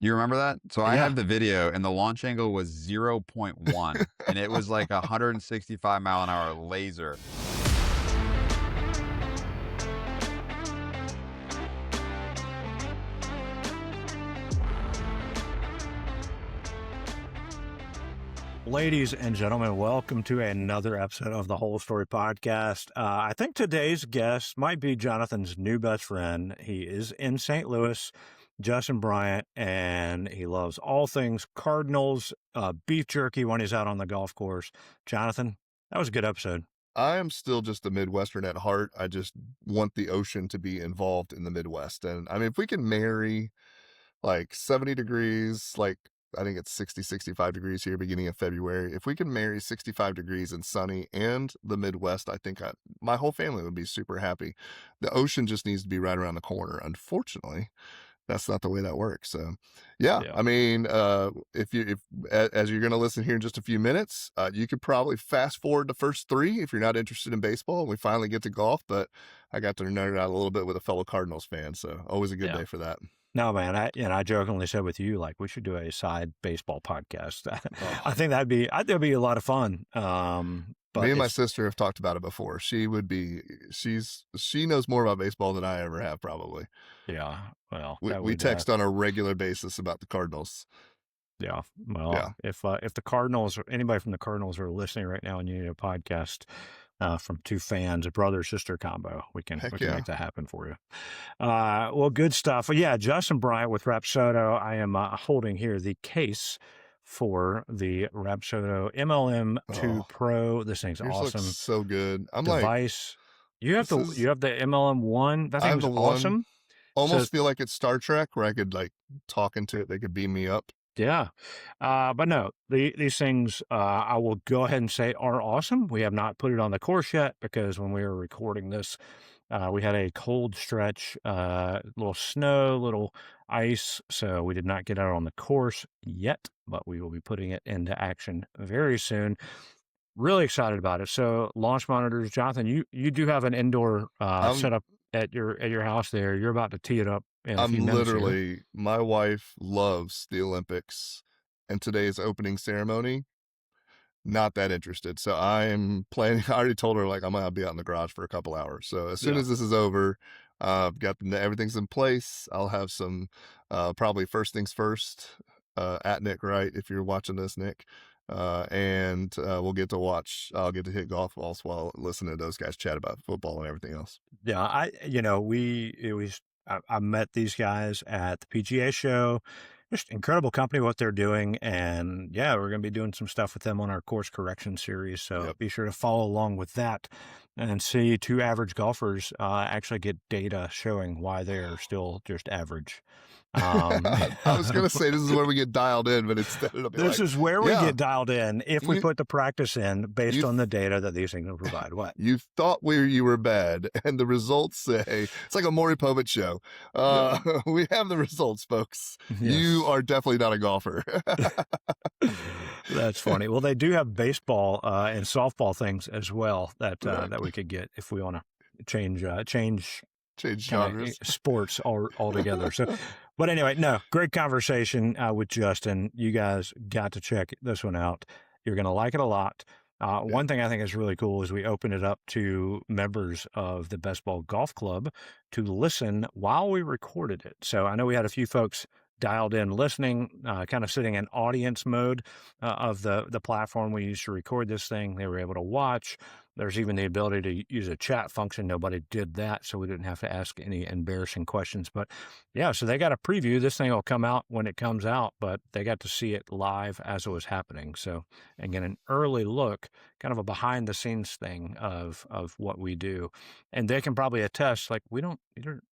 You remember that? So I Yeah. have the video, and the launch angle was zero point 0.1, and it was like a 165-mile-an-hour laser. Ladies and gentlemen, welcome to another episode of the Whole Story Podcast. I think today's guest might be Jonathan's new best friend. He is in St. Louis, Justin Bryant, and he loves all things Cardinals, beef jerky when he's out on the golf course. Jonathan, that was a good episode. I am still just a Midwestern at heart. I just want the ocean to be involved in the Midwest. And I mean, if we can marry like 70 degrees, like I think it's 60, 65 degrees here beginning of February. If we can marry 65 degrees and sunny and the Midwest, I think my whole family would be super happy. The ocean just needs to be right around the corner. Unfortunately, that's not the way that works. So yeah. I mean, if as you're going to listen here in just a few minutes, you could probably fast forward the first three if you're not interested in baseball and we finally get to golf, but I got to nerd out a little bit with a fellow Cardinals fan. So always a good day for that. No, man. I jokingly said with you, like, we should do a side baseball podcast. I think that'd be a lot of fun. But me and my sister have talked about it before. She knows more about baseball than I ever have, probably. Yeah. Well, we text on a regular basis about the Cardinals. Yeah. Well, if the Cardinals or anybody from the Cardinals are listening right now and you need a podcast from two fans, a brother-sister combo, we can make that happen for you. Well, good stuff. Well, yeah, Justin Bryant with Rapsodo. I am holding here the case for the Rapsodo MLM2 Pro. This thing's awesome. Looks so good. I'm device. You have the MLM1. That thing's awesome. Almost feel like it's Star Trek where I could like talk into it. They could beam me up. Yeah. But no, these things, I will go ahead and say are awesome. We have not put it on the course yet because when we were recording this, we had a cold stretch, little snow, little ice. So we did not get out on the course yet, but we will be putting it into action very soon. Really excited about it. So launch monitors, Jonathan, you do have an indoor setup at your house there. You're about to tee it up. My wife loves the Olympics and today's opening ceremony. Not that interested. So I am planning. I already told her like I'm going to be out in the garage for a couple hours. So as soon as this is over, everything's in place. I'll have some, probably first things first, at Nick Wright, if you're watching this, Nick. And we'll get to watch. I'll get to hit golf balls while listening to those guys chat about football and everything else. Yeah, I met these guys at the PGA show. Just incredible company, what they're doing. And yeah, we're going to be doing some stuff with them on our course correction series. So be sure to follow along with that and see two average golfers actually get data showing why they're still just average. I was going to say this is where we get dialed in, but instead it'll be is where we get dialed in if we put the practice in based on the data that these things will provide. What? You thought you were bad, and the results say it's like a Maury Povich show. We have the results, folks. Yes. You are definitely not a golfer. That's funny. Well, they do have baseball and softball things as well that we could get if we want to change genres, sports altogether. So, but anyway, no, great conversation with Justin. You guys got to check this one out. You're going to like it a lot. One thing I think is really cool is we opened it up to members of the BestBall Golf Club to listen while we recorded it. So I know we had a few folks dialed in listening, kind of sitting in audience mode of the platform we used to record this thing. They were able to watch. There's even the ability to use a chat function. Nobody did that, so we didn't have to ask any embarrassing questions. But yeah, so they got a preview. This thing will come out when it comes out, but they got to see it live as it was happening. So, and get an early look, kind of a behind the scenes thing of what we do. And they can probably attest, like, we don't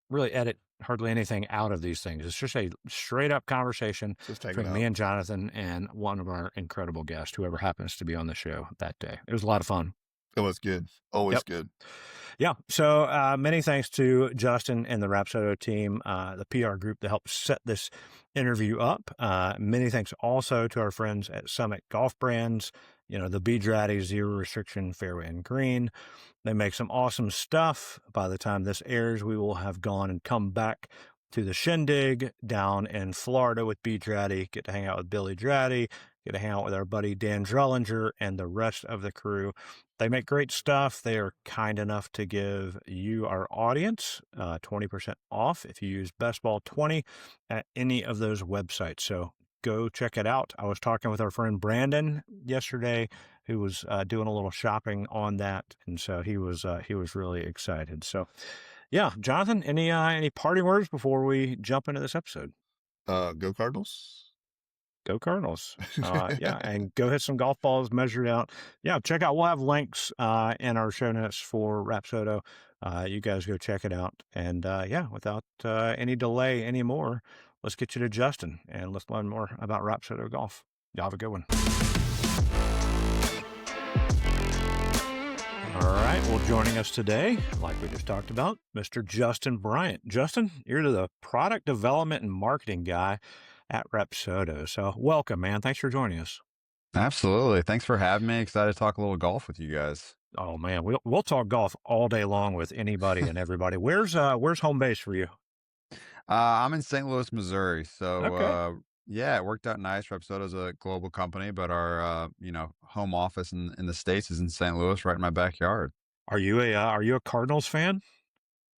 really edit hardly anything out of these things. It's just a straight up conversation between me and Jonathan and one of our incredible guests, whoever happens to be on the show that day. It was a lot of fun. It was good. Always good. Yeah. So many thanks to Justin and the Rapsodo team, the PR group that helped set this interview up. Many thanks also to our friends at Summit Golf Brands, the Bedrati Zero Restriction Fairway and Green. They make some awesome stuff. By the time this airs, we will have gone and come back to the Shindig down in Florida with B. Draddy, get to hang out with Billy Draddy, get to hang out with our buddy Dan Drellinger and the rest of the crew. They make great stuff. They are kind enough to give you, our audience, 20% off if you use BestBall20 at any of those websites. So go check it out. I was talking with our friend Brandon yesterday, who was doing a little shopping on that, and so he was really excited. So, yeah, Jonathan, any parting words before we jump into this episode? Go Cardinals. Go Cardinals. Yeah, and go hit some golf balls measured out. Yeah, check out. We'll have links in our show notes for Rapsodo. You guys go check it out. And yeah, without any delay anymore, let's get you to Justin and let's learn more about Rapsodo Golf. Y'all have a good one. All right. Well, joining us today, like we just talked about, Mr. Justin Bryant. Justin, you're the product development and marketing guy at Rapsodo. So welcome, man. Thanks for joining us. Absolutely. Thanks for having me. Excited to talk a little golf with you guys. Oh man, we'll talk golf all day long with anybody and everybody. Where's home base for you? I'm in St. Louis, Missouri. So Okay. yeah, it worked out nice. Rapsodo's a global company, but our home office in the States is in St. Louis, right in my backyard. Are you a Cardinals fan?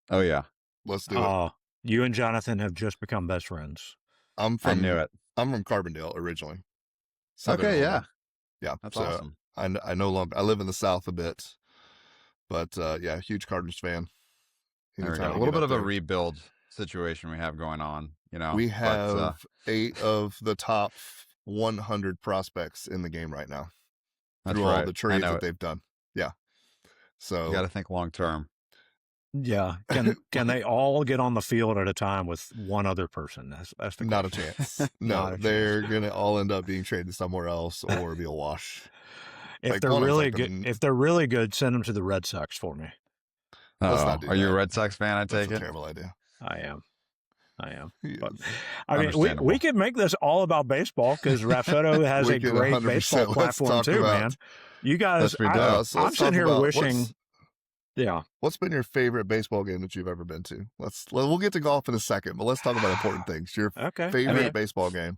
Oh yeah. Let's do it. You and Jonathan have just become best friends. I knew it. I'm from Carbondale originally. Okay, yeah. Yeah. That's so awesome. I no longer, I live in the South a bit, but yeah, huge Cardinals fan. There we go. A little bit of a rebuild situation we have going on, We have 8 of the top 100 prospects in the game right now. Through all the trades that they've done. Yeah. So you got to think long term. Yeah. Can they all get on the field at a time with one other person? That's the question. Not a chance. No, they're going to all end up being traded somewhere else or be a wash. If they're really good, send them to the Red Sox for me. Let's not do that. Are you a Red Sox fan? That's a terrible idea. I am. But, I mean, we could make this all about baseball because Rapsodo has a great baseball platform too, man. You guys, I'm sitting here wishing. Yeah. What's been your favorite baseball game that you've ever been to? We'll get to golf in a second, but let's talk about important things. Your favorite baseball game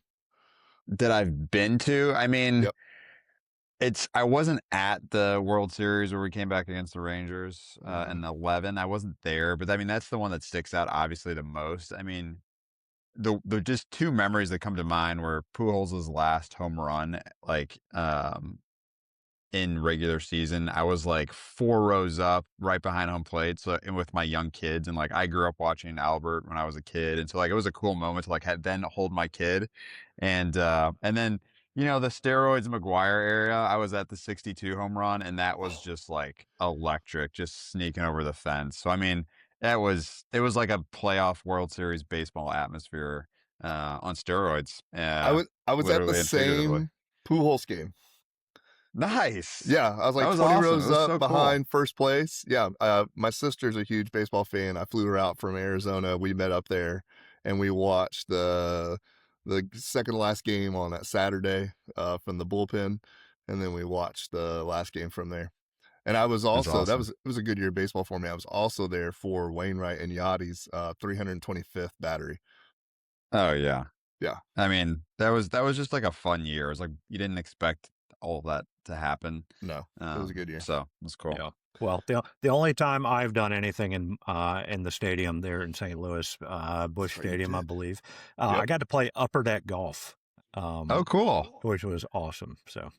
that I've been to. I mean, I wasn't at the World Series where we came back against the Rangers in 11. I wasn't there, but I mean, that's the one that sticks out obviously the most. I mean, the just two memories that come to mind were Pujols' last home run, in regular season. I was like 4 rows up right behind home plate. So, and with my young kids, and I grew up watching Albert when I was a kid. And so it was a cool moment to then hold my kid. And then, the steroids McGuire area, I was at the 62 home run, and that was just electric, just sneaking over the fence. So, I mean, it was like a playoff World Series baseball atmosphere on steroids. I was at the same Pujols game. Nice. Yeah, I was 20 awesome. rows up behind cool. first place. Yeah, my sister's a huge baseball fan. I flew her out from Arizona. We met up there, and we watched the second to last game on that Saturday from the bullpen, and then we watched the last game from there. And I was also it was a good year of baseball for me. I was also there for Wainwright and Yachty's 325th battery. Oh yeah, yeah. I mean, that was just a fun year. It was you didn't expect all that to happen. No, it was a good year. So it was cool. Yeah. Well, the only time I've done anything in the stadium there in St. Louis, Busch Stadium, I believe, I got to play upper deck golf. Oh, cool. Which was awesome. So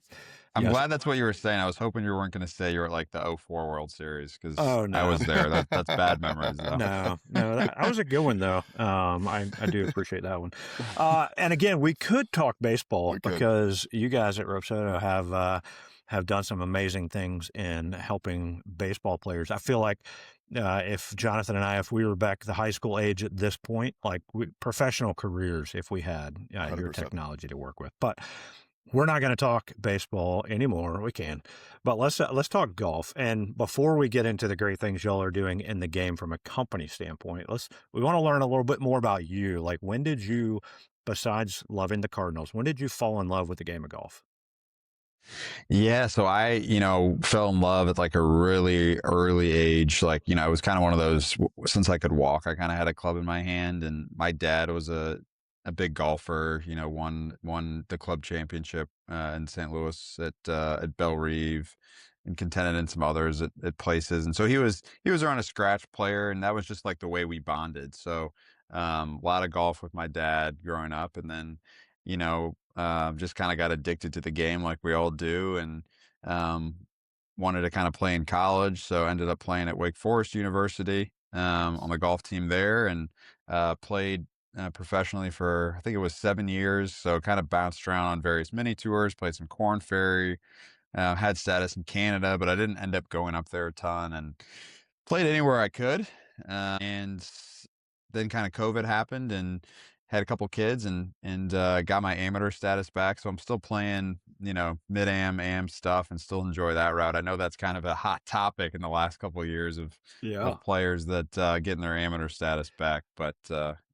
I'm glad that's what you were saying. I was hoping you weren't going to say you were at the 04 World Series because no. I was there. That's bad memories, though. No, that was a good one, though. I do appreciate that one. And again, we could talk baseball because you guys at Rapsodo have done some amazing things in helping baseball players. I feel like if Jonathan and if we were back the high school age at this point, professional careers, if we had your technology to work with. But we're not going to talk baseball anymore. We can, but let's talk golf. And before we get into the great things y'all are doing in the game from a company standpoint, we want to learn a little bit more about you. When did you, besides loving the Cardinals, when did you fall in love with the game of golf? Yeah, so fell in love at like a really early age. Like, it was kind of one of those since I could walk, I kind of had a club in my hand, and my dad was a big golfer. Won the club championship in St. Louis at Belle Reve, and contended in some others at places. And so he was around a scratch player, and that was just like the way we bonded. So a lot of golf with my dad growing up, and then just kind of got addicted to the game like we all do, and um, wanted to kind of play in college. So ended up playing at Wake Forest University on the golf team there, and played professionally for, I think it was 7 years. So kind of bounced around on various mini tours, played some Corn Ferry, had status in Canada, but I didn't end up going up there a ton, and played anywhere I could. And then kind of COVID happened, and had a couple kids, and got my amateur status back. So I'm still playing, mid am stuff, and still enjoy that route. I know that's kind of a hot topic in the last couple of years Yeah. of players that getting their amateur status back. But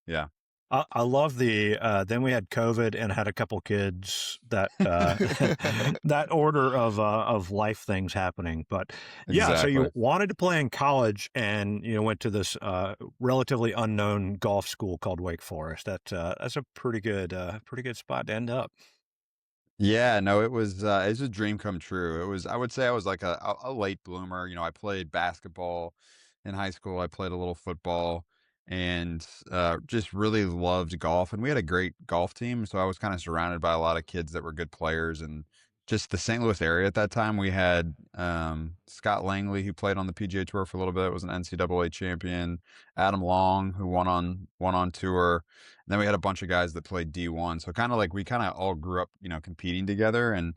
yeah. I love the then we had COVID and had a couple kids, that that order of life things happening. But yeah, so you Exactly. wanted to play in college, and went to this relatively unknown golf school called Wake Forest. That's a pretty good spot to end up. Yeah, no, it was a dream come true. I would say I was like a late bloomer. I played basketball in high school. I played a little football, and just really loved golf. And we had a great golf team, so I was kind of surrounded by a lot of kids that were good players. And just the St. Louis area at that time, we had Scott Langley, who played on the PGA Tour for a little bit, was an NCAA champion. Adam Long, who won on tour. And then we had a bunch of guys that played D1. So kind of like we kind of all grew up, competing together, and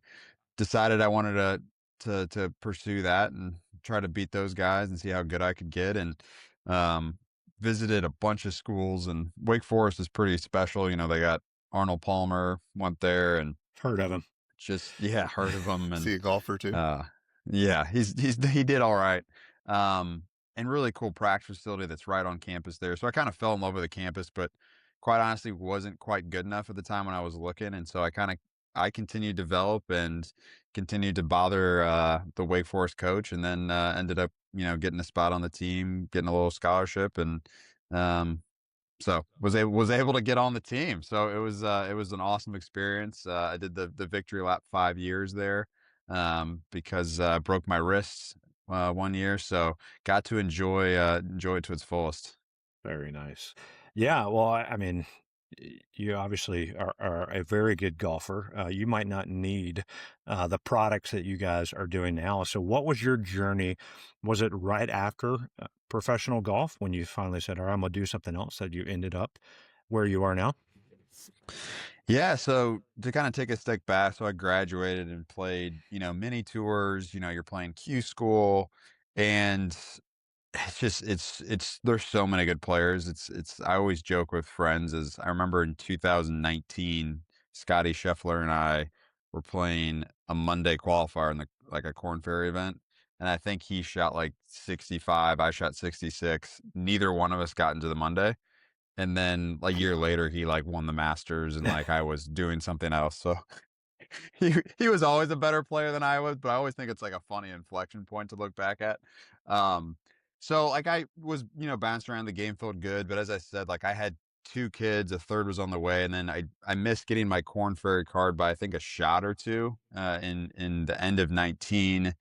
decided I wanted to pursue that and try to beat those guys and see how good I could get. And um, visited a bunch of schools, and Wake Forest is pretty special. They got Arnold Palmer went there, and Heard of him. just, yeah, heard of him. See And a golfer too. yeah, he did all right. Um, and really cool practice facility that's right on campus there. So I kind of fell in love with the campus, but quite honestly wasn't quite good enough at the time when I was looking. And so I continued to develop and continued to bother the Wake Forest coach, and then ended up, getting a spot on the team, getting a little scholarship, and um, so was able to get on the team. So it was an awesome experience. I did the victory lap 5 years there, because broke my wrists one year, so got to enjoy it to its fullest. Very nice. Yeah, well, I mean, you obviously are a very good golfer. You might not need the products that you guys are doing now. So, what was your journey? Was it right after professional golf when you finally said, "All right, I'm going to do something else," that you ended up where you are now? Yeah, so to kind of take a step back, so I graduated and played, mini tours. You're playing Q school, and there's so many good players. I always joke with friends, as I remember in 2019, Scotty Scheffler and I were playing a Monday qualifier in like a Corn Ferry event. And I think he shot like 65, I shot 66. Neither one of us got into the Monday. And then a year later, he like won the Masters, and like I was doing something else. So he was always a better player than I was, but I always think it's like a funny inflection point to look back at. Um, so like I was, bouncing around, the game felt good, but as I said, like I had two kids, a third was on the way, and then I missed getting my Corn Ferry card by I think a shot or two in the end of 19,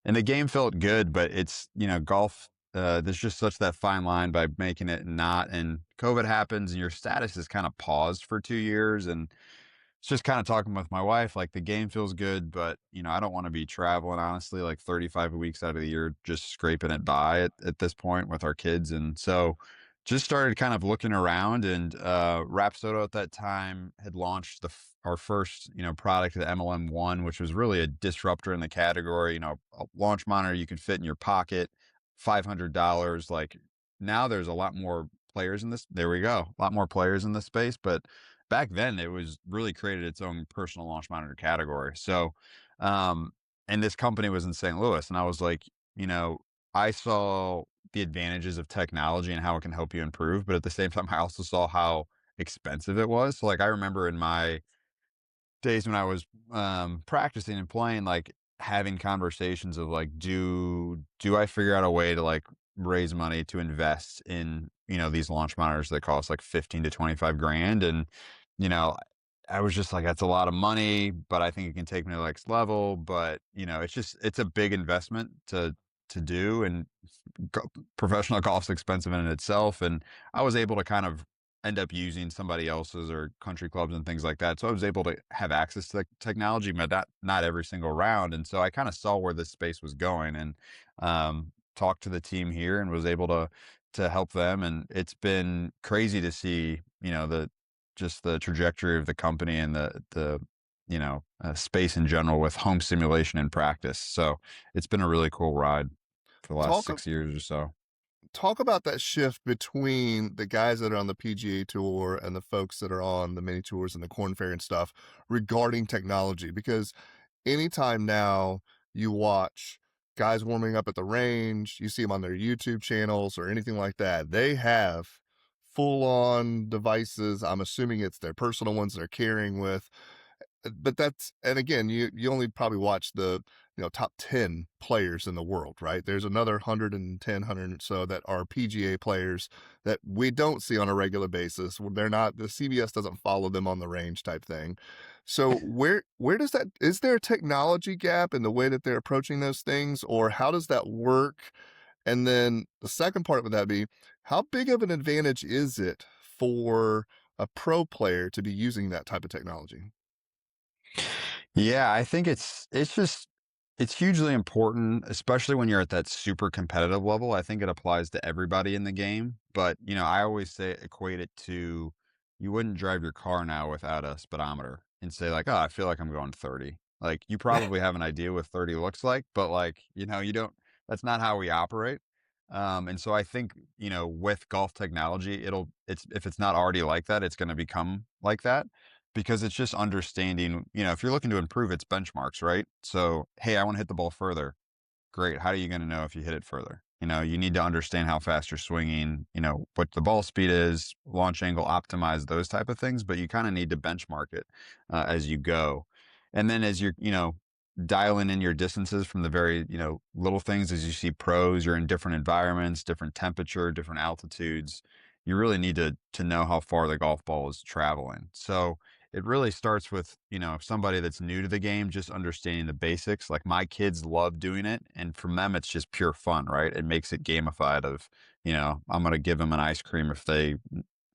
and the game felt good, but it's, golf. There's just such that fine line by making it not, and COVID happens, and your status is kind of paused for 2 years, and it's just kind of talking with my wife, like the game feels good, but I don't want to be traveling, honestly, like 35 weeks out of the year, just scraping it by at this point with our kids. And so just started kind of looking around, and Rapsodo at that time had launched our first, product, the MLM1, which was really a disruptor in the category, a launch monitor you could fit in your pocket, $500. Like now there's a lot more players in this. There we go. A lot more players in this space, but back then it was really created its own personal launch monitor category. So, um, and this company was in St. Louis, and I was like, you know, I saw the advantages of technology and how it can help you improve, but at the same time, I also saw how expensive it was. So, like, I remember in my days when I was practicing and playing, like having conversations of like, do I figure out a way to like raise money to invest in, these launch monitors that cost like 15 to 25 grand? And, you know, I was just like, that's a lot of money, but I think it can take me to the next level. But, it's a big investment to do. And professional golf's expensive in itself. And I was able to kind of end up using somebody else's or country clubs and things like that. So I was able to have access to the technology, but not every single round. And so I kind of saw where this space was going, and talked to the team here and was able to help them. And it's been crazy to see, the trajectory of the company and the space in general with home simulation and practice. So it's been a really cool ride for the last Talk 6 years or so. talk about that shift between the guys that are on the PGA Tour and the folks that are on the mini tours and the Corn Ferry and stuff regarding technology. Because anytime now you watch guys warming up at the range, you see them on their YouTube channels or anything like that, they have full on devices. I'm assuming it's their personal ones they're carrying with. But and again, you only probably watch the top 10 players in the world, right? There's another 110 or so that are PGA players that we don't see on a regular basis. They're not, the CBS doesn't follow them on the range type thing. So where does that, is there a technology gap in the way that they're approaching those things, or how does that work? And then the second part would that be, how big of an advantage is it for a pro player to be using that type of technology? Yeah, I think it's hugely important, especially when you're at that super competitive level. I think it applies to everybody in the game. But, I always say equate it to, you wouldn't drive your car now without a speedometer and say like, oh, I feel like I'm going 30. Like you probably have an idea what 30 looks like, but like, you don't, that's not how we operate. And so I think, with golf technology, if it's not already like that, it's going to become like that, because it's just understanding, if you're looking to improve, it's benchmarks, right? So, hey, I want to hit the ball further. Great. How are you going to know if you hit it further? You need to understand how fast you're swinging, what the ball speed is, launch angle, optimize those type of things, but you kind of need to benchmark it as you go. And then as you're, dialing in your distances from the very, little things, as you see pros, you're in different environments, different temperature, different altitudes. You really need to know how far the golf ball is traveling. So it really starts with, somebody that's new to the game, just understanding the basics. Like my kids love doing it. And from them, it's just pure fun, right? It makes it gamified of, I'm going to give them an ice cream if they,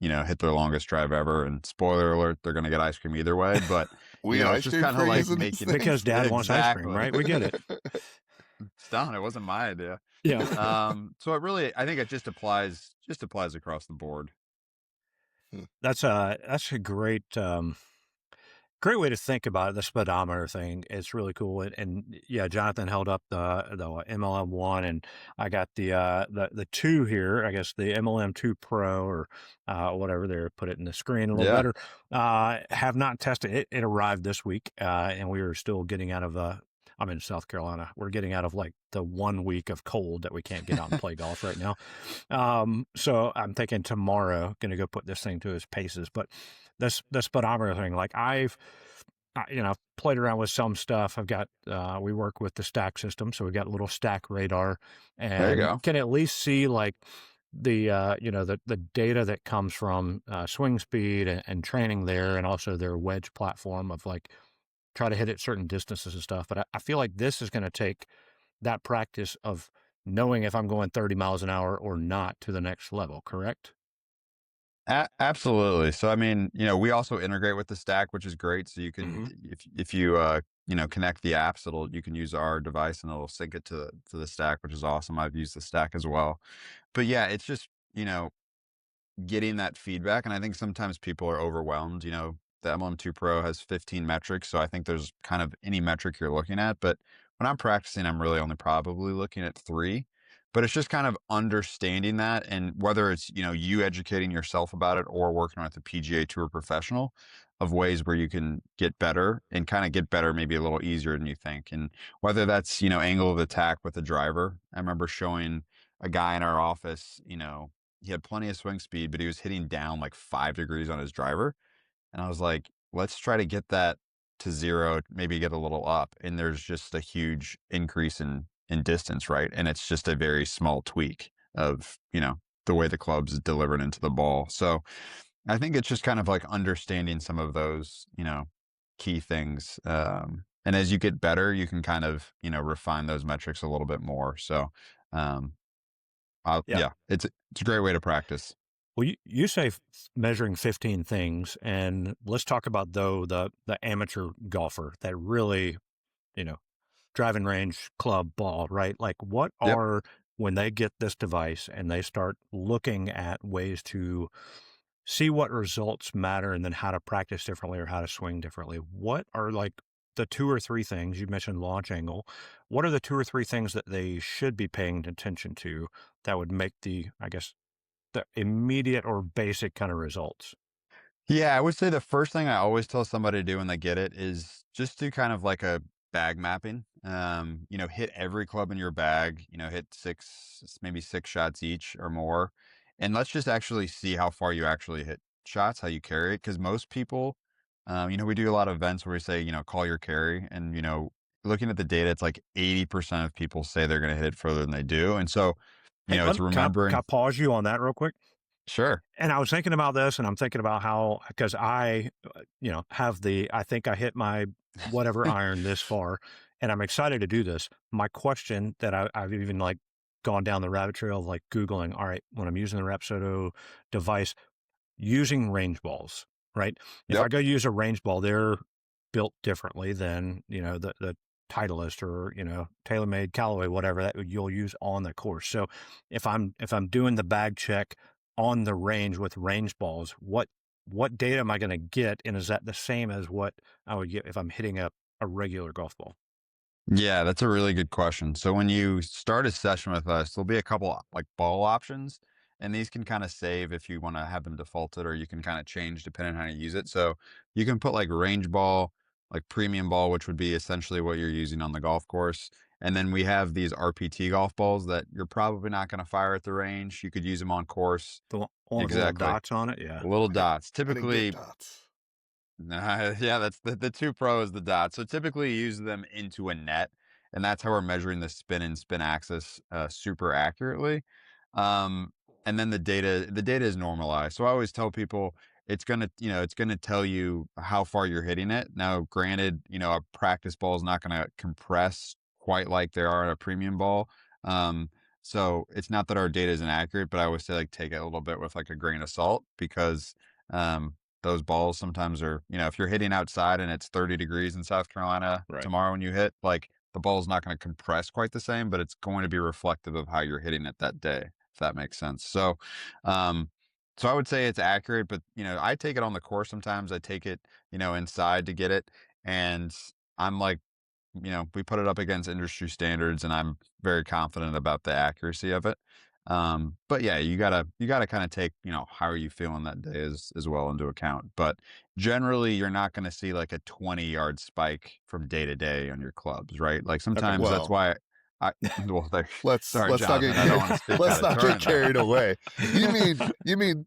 hit their longest drive ever. And spoiler alert, they're going to get ice cream either way. But, We get it's ice just cream kind for of like using these making it. Because dad wants ice cream, Exactly. right? We get it. It's done. It wasn't my idea. Yeah. So I think it just applies across the board. That's a great way to think about it, the speedometer thing. It's really cool. And yeah, Jonathan held up the MLM 1, and I got the 2 here, I guess the MLM 2 Pro or whatever, they put it in the screen a little Yeah. better. Have not tested it. It arrived this week, and we are still getting out of I'm in South Carolina. We're getting out of like the 1 week of cold that we can't get out and play golf right now. So I'm thinking tomorrow, going to go put this thing to its paces. But the speedometer thing, like I've played around with some stuff. I've got, we work with the stack system. So we've got a little stack radar, There you and go. can at least see like the data that comes from swing speed and training there, and also their wedge platform of like try to hit at certain distances and stuff. But I feel like this is going to take that practice of knowing if I'm going 30 miles an hour or not to the next level, correct? Absolutely. So, I mean, we also integrate with the stack, which is great. So you can, if you, connect the apps, you can use our device and it'll sync it to the stack, which is awesome. I've used the stack as well. But yeah, it's just, getting that feedback. And I think sometimes people are overwhelmed. The MLM2 Pro has 15 metrics. So I think there's kind of any metric you're looking at. But when I'm practicing, I'm really only probably looking at 3. But it's just kind of understanding that, and whether it's, you educating yourself about it or working with a PGA Tour professional, of ways where you can get better and kind of get better maybe a little easier than you think. And whether that's, angle of attack with the driver. I remember showing a guy in our office, he had plenty of swing speed, but he was hitting down like 5 degrees on his driver. And I was like, let's try to get that to 0, maybe get a little up, and there's just a huge increase in distance, right? And it's just a very small tweak of, the way the club's delivered into the ball. So I think it's just kind of like understanding some of those, key things. And as you get better, you can kind of, refine those metrics a little bit more. So, um, Yeah. yeah, it's a great way to practice. Well, you say measuring 15 things, and let's talk about though the amateur golfer that really, driving range, club, ball, right? Like what Yep. are, when they get this device and they start looking at ways to see what results matter and then how to practice differently or how to swing differently, what are like the 2 or 3 things you mentioned? Launch angle. What are the 2 or 3 things that they should be paying attention to that would make the, I guess, the immediate or basic kind of results? Yeah, I would say the first thing I always tell somebody to do when they get it is just do kind of like a bag mapping. Hit every club in your bag, hit maybe 6 shots each or more. And let's just actually see how far you actually hit shots, how you carry it. Cause most people, we do a lot of events where we say, call your carry. And, looking at the data, it's like 80% of people say they're going to hit it further than they do. And so, Hey, it's can I remembering. pause you on that real quick? Sure. And I was thinking about this, and I'm thinking about how, because I, have I think I hit my whatever iron this far, and I'm excited to do this. My question that I've even like gone down the rabbit trail of like Googling, all right, when I'm using the Rapsodo device, using range balls, right? If I Yep. go use a range ball, they're built differently than, the Titleist or, TaylorMade, Callaway, whatever that you'll use on the course. So if I'm doing the bag check on the range with range balls, what data am I going to get? And is that the same as what I would get if I'm hitting a regular golf ball? Yeah, that's a really good question. So when you start a session with us, there'll be a couple like ball options, and these can kind of save if you want to have them defaulted, or you can kind of change depending on how you use it. So you can put like range ball, like premium ball, which would be essentially what you're using on the golf course. And then we have these RPT golf balls that you're probably not going to fire at the range. You could use them on course. The one with the little Exactly. dots on it? Yeah. Little dots. I didn't get Typically, dots. yeah, that's the 2 Pro is the dot. So typically you use them into a net, and that's how we're measuring the spin and spin axis super accurately. Um, and then the data is normalized. So I always tell people it's gonna tell you how far you're hitting it. Now, granted, a practice ball is not gonna compress quite like they are at a premium ball. Um, so it's not that our data is inaccurate, but I always say like take it a little bit with like a grain of salt because um those balls sometimes are, if you're hitting outside and it's 30 degrees in South Carolina Right. tomorrow when you hit, like the ball's not going to compress quite the same, but it's going to be reflective of how you're hitting it that day, if that makes sense. Um, so I would say it's accurate, but I take it on the course sometimes. I take it, inside to get it. And I'm like, we put it up against industry standards and I'm very confident about the accuracy of it. But yeah, you gotta kind of take, how are you feeling that day as well into account. But generally you're not going to see like a 20-yard spike from day to day on your clubs, right? Like Okay. sometimes that's Well, why well, let's sorry, not Jonathan, I don't want to speak let's out of not get turn there. carried away. You mean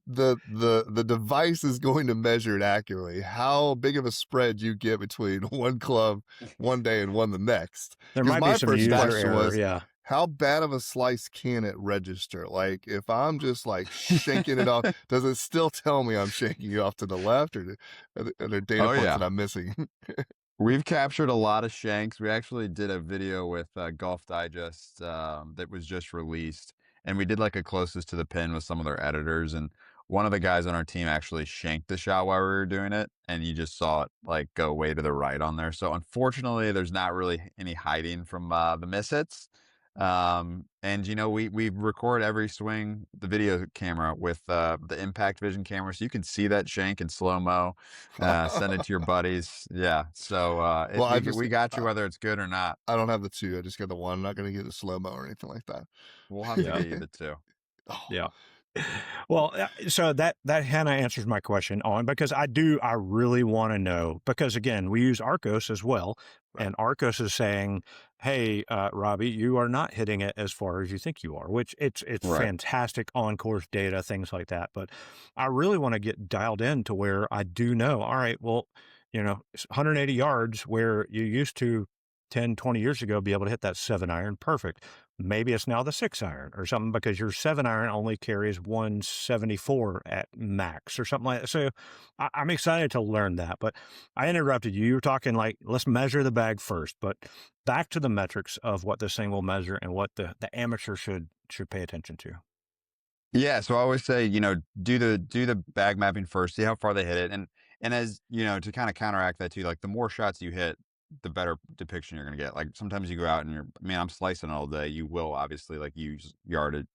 the device is going to measure it accurately? How big of a spread you get between one club one day and one the next? There Because might be my some first user question error. was, Yeah. how bad of a slice can it register? Like if I'm just like shaking it off, does it still tell me I'm shaking it off to the left, or are there data Oh points yeah. that I'm missing? We've captured a lot of shanks. We actually did a video with Golf Digest that was just released, and we did like a closest to the pin with some of their editors. And one of the guys on our team actually shanked the shot while we were doing it, and you just saw it like go way to the right on there. So unfortunately, there's not really any hiding from the mishits. And we record every swing, the video camera with the impact vision camera, so you can see that shank in slow mo. Send it to your buddies. Yeah. So Well, we got you whether it's good or not. I don't have the 2. I just got the 1. I'm not going to get the slow mo or anything like that. We'll have to Yeah. get you the 2. Oh, Yeah. Well, so that kind of answers my question on, because I really want to know, because again, we use Arcos as well. Right. And Arcos is saying, hey, Robbie, you are not hitting it as far as you think you are, which it's Right. fantastic on course data, things like that. But I really want to get dialed in to where I do know, all right, well, 180 yards where you used to 10, 20 years ago be able to hit that 7-iron perfect. Maybe it's now the 6-iron or something because your 7-iron only carries 174 at max or something like that. So I'm excited to learn that. But I interrupted you. You were talking like, let's measure the bag first. But back to the metrics of what this thing will measure and what the amateur should pay attention to. Yeah, so I always say, do the bag mapping first, see how far they hit it, and as to kind of counteract that too, like the more shots you hit, the better depiction you're gonna get. Like sometimes you go out and I'm slicing all day. You will obviously like use yardage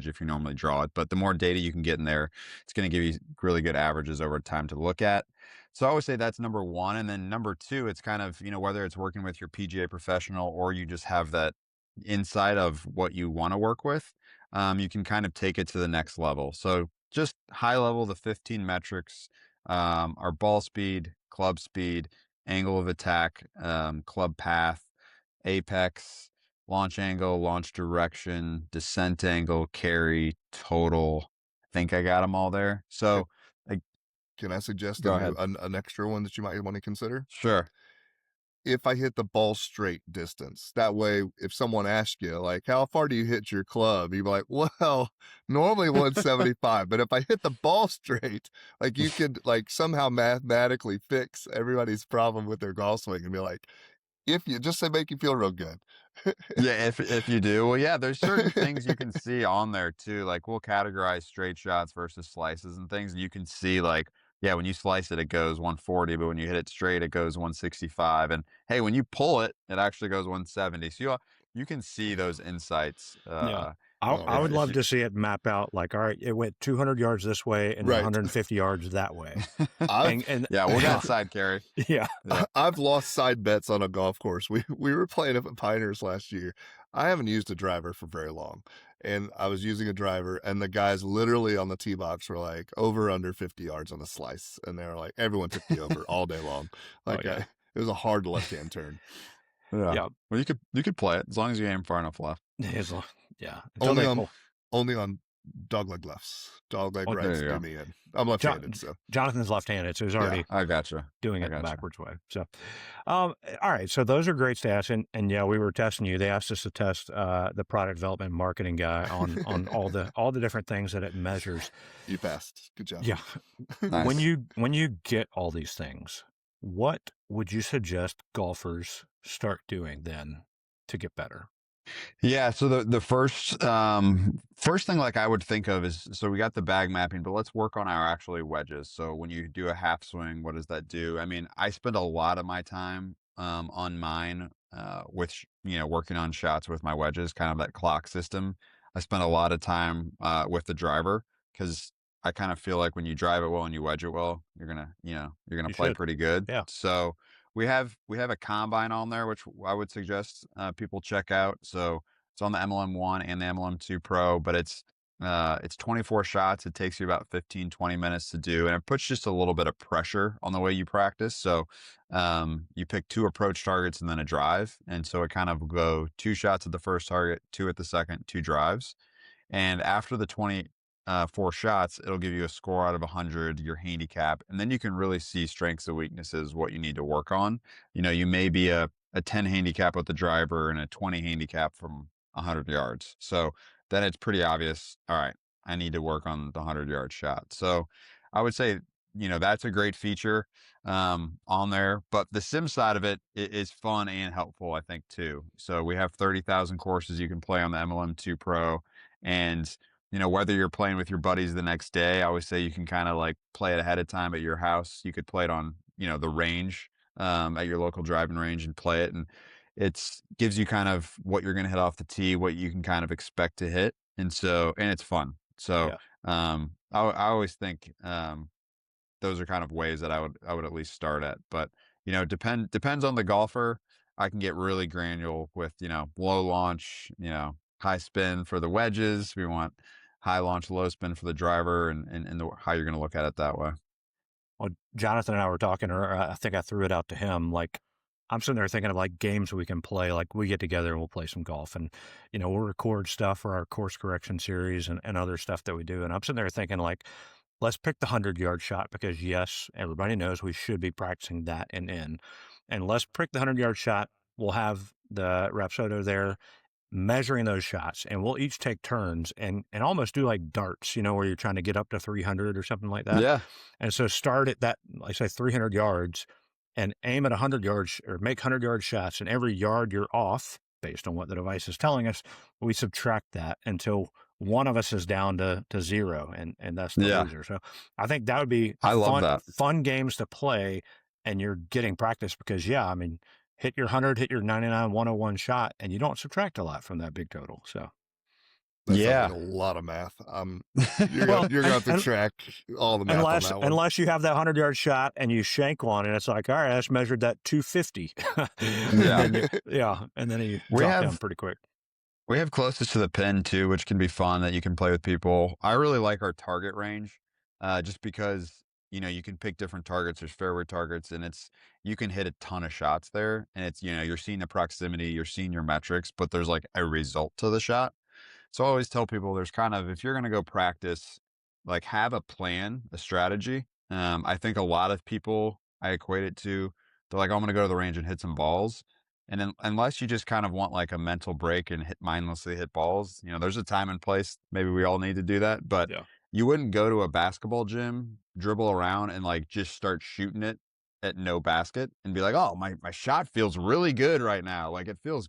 if you normally draw it, but the more data you can get in there, it's gonna give you really good averages over time to look at. So I always say that's number one, and then number two, it's kind of whether it's working with your PGA professional or you just have that insight of what you want to work with, you can kind of take it to the next level. So just high level, the 15 metrics are ball speed, angle of attack, club path, apex, launch angle, launch direction, descent angle, carry, total. I think I got them all there. So can I suggest go ahead. An extra one that you might want to consider? Sure. If I hit the ball straight distance. That way, if someone asks you, like, how far do you hit your club? You'd be like, well, normally 175, but if I hit the ball straight, like you could like somehow mathematically fix everybody's problem with their golf swing and be like, if you just say make you feel real good. Yeah, if you do. Well, yeah, there's certain things you can see on there too. Like we'll categorize straight shots versus slices and things. And you can see like, yeah, when you slice it, it goes 140, but when you hit it straight, it goes 165. And hey, when you pull it, it actually goes 170. So you can see those insights. Yeah. I would love to see it map out like, all right, it went 200 yards this way and 150 yards that way. Yeah, we'll get side carry. Yeah. I've lost side bets on a golf course. We were playing up at Pinehurst last year. I haven't used a driver for very long. And I was using a driver, and the guys literally on the tee box were like over under 50 yards on the slice. And they were like, everyone took the over all day long. Like it was a hard left-hand turn. Yeah. Well, you could play it as long as you aim far enough left. Yeah. Only on dogleg lefts. Dogleg rights do me in. I'm left-handed, so Jonathan's left-handed, so he's already I gotcha. Doing it the backwards way. So all right. So those are great stats. And yeah, we were testing you. They asked us to test the product development marketing guy on all the different things that it measures. You passed. Good job. Yeah. Nice. When you get all these things, what would you suggest golfers start doing then to get better? Yeah, so the first thing like I would think of is, so we got the bag mapping, but let's work on our actually wedges. So when you do a half swing, what does that do? I mean, I spend a lot of my time on mine with working on shots with my wedges, kind of that clock system. I spend a lot of time with the driver because I kind of feel like when you drive it well and you wedge it well, you're gonna play pretty good. Yeah. So we have a combine on there, which I would suggest people check out. So it's on the MLM1 and the MLM2 Pro, but it's 24 shots. It takes you about 15, 20 minutes to do, and it puts just a little bit of pressure on the way you practice. So you pick 2 approach targets and then a drive, and so it kind of go 2 shots at the first target, 2 at the second, 2 drives, and after the 4 shots, it'll give you a score out of 100, your handicap, and then you can really see strengths and weaknesses, what you need to work on. You may be a 10 handicap with the driver and a 20 handicap from 100 yards. So then it's pretty obvious, all right, I need to work on the 100-yard shot. So I would say, that's a great feature on there, but the sim side of it is fun and helpful, I think, too. So we have 30,000 courses you can play on the MLM2 Pro, and whether you're playing with your buddies the next day, I always say you can kind of like play it ahead of time at your house. You could play it on, the range, at your local driving range and play it. And it gives you kind of what you're going to hit off the tee, what you can kind of expect to hit. And it's fun. So, I always think, those are kind of ways that I would at least start at, but depends on the golfer. I can get really granular with, low launch, high spin for the wedges. We want high launch, low spin for the driver, and how you're going to look at it that way. Well, Jonathan and I were talking, or I think I threw it out to him. Like, I'm sitting there thinking of like games we can play. Like we get together and we'll play some golf, and we'll record stuff for our course correction series and other stuff that we do. And I'm sitting there thinking like, let's pick the 100-yard shot because, yes, everybody knows we should be practicing that and in. And let's pick the 100-yard shot. We'll have the Rapsodo there measuring those shots, and we'll each take turns and almost do like darts, where you're trying to get up to 300 or something like that. Yeah. And so start at that, like say 300 yards and aim at 100 yards or make 100-yard shots. And every yard you're off, based on what the device is telling us, we subtract that until one of us is down to 0, and that's the loser. So I think that would be fun games to play, and you're getting practice because, hit your 100, hit your 99, 101 shot, and you don't subtract a lot from that big total. So that sounds like a lot of math. You're going to have to track all the math on that one. Unless you have that 100-yard shot and you shank one, and it's like, all right, I just measured that 250. And then you drop down pretty quick. We have closest to the pin too, which can be fun that you can play with people. I really like our target range, just because you can pick different targets. There's fairway targets, and you can hit a ton of shots there, and it's you're seeing the proximity, you're seeing your metrics, but there's like a result to the shot. So I always tell people there's kind of, if you're going to go practice, like have a plan, a strategy. I think a lot of people, I equate it to, they're like, oh, I'm going to go to the range and hit some balls. And then unless you just kind of want like a mental break and mindlessly hit balls, there's a time and place. Maybe we all need to do that, but you wouldn't go to a basketball gym, dribble around and like just start shooting it at no basket and be like, oh, my shot feels really good right now. Like it feels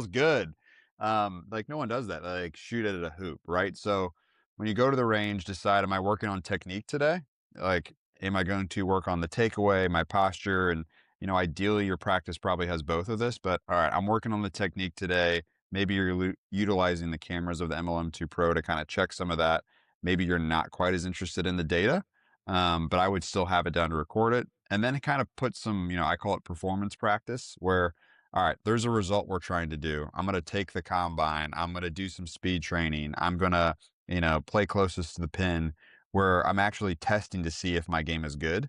good. Like no one does that. They like shoot it at a hoop, right? So when you go to the range, decide, am I working on technique today? Like, am I going to work on the takeaway, my posture? And, ideally your practice probably has both of this, but all right, I'm working on the technique today. Maybe you're utilizing the cameras of the MLM2 Pro to kind of check some of that. Maybe you're not quite as interested in the data, but I would still have it down to record it. And then kind of put some, I call it performance practice, where all right, there's a result we're trying to do. I'm going to take the combine. I'm going to do some speed training. I'm going to, play closest to the pin, where I'm actually testing to see if my game is good.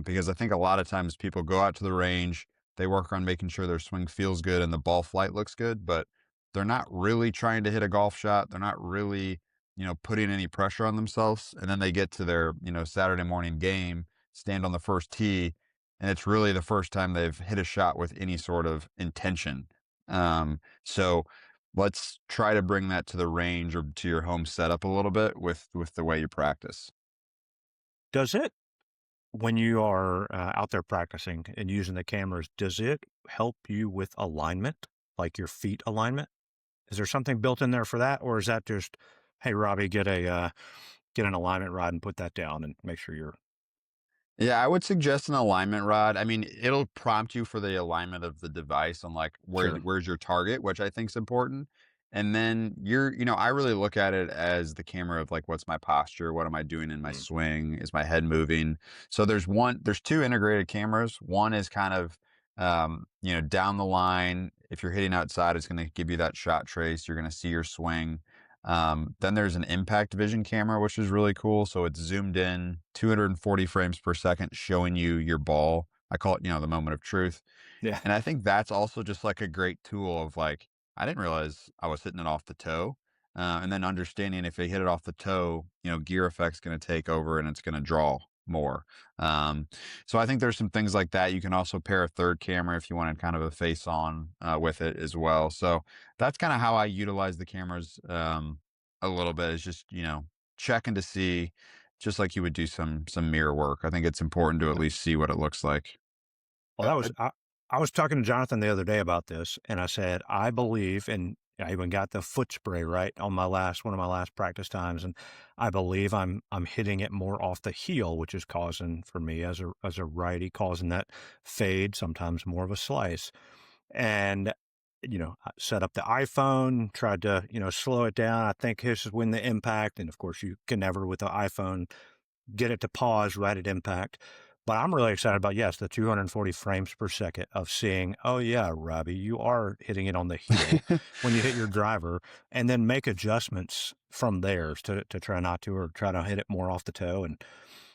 Because I think a lot of times people go out to the range, they work on making sure their swing feels good and the ball flight looks good, but they're not really trying to hit a golf shot. They're not really, putting any pressure on themselves. And then they get to their, Saturday morning game, stand on the first tee, and it's really the first time they've hit a shot with any sort of intention. So let's try to bring that to the range or to your home setup a little bit with the way you practice. Does it, when you are out there practicing and using the cameras, does it help you with alignment, like your feet alignment? Is there something built in there for that? Or is that just, hey, Robbie, get an alignment rod and put that down and make sure you're... Yeah, I would suggest an alignment rod. I mean, it'll prompt you for the alignment of the device on like where's your target, which I think is important. And then I really look at it as the camera of like, what's my posture? What am I doing in my swing? Is my head moving? So there's two integrated cameras. One is kind of, down the line. If you're hitting outside, it's going to give you that shot trace. You're going to see your swing. Then there's an impact vision camera, which is really cool. So it's zoomed in 240 frames per second, showing you your ball. I call it, the moment of truth. Yeah. And I think that's also just like a great tool of like, I didn't realize I was hitting it off the toe. And then understanding if they hit it off the toe, gear effect's going to take over and it's going to draw more. So I think there's some things like that. You can also pair a third camera if you wanted kind of a face on with it as well. So that's kind of how I utilize the cameras a little bit, is just, checking to see, just like you would do some mirror work. I think it's important to at least see what it looks like. Well, I was talking to Jonathan the other day about this, and I said, I believe, and I even got the foot spray right on one of my last practice times, and I believe I'm hitting it more off the heel, which is causing, for me as a righty, causing that fade, sometimes more of a slice. And I set up the iPhone, tried to slow it down. I think this is when the impact, and of course you can never with the iPhone get it to pause right at impact. But I'm really excited about, yes, the 240 frames per second of seeing, oh yeah, Robbie, you are hitting it on the heel when you hit your driver, and then make adjustments from there to try not to, or try to hit it more off the toe. And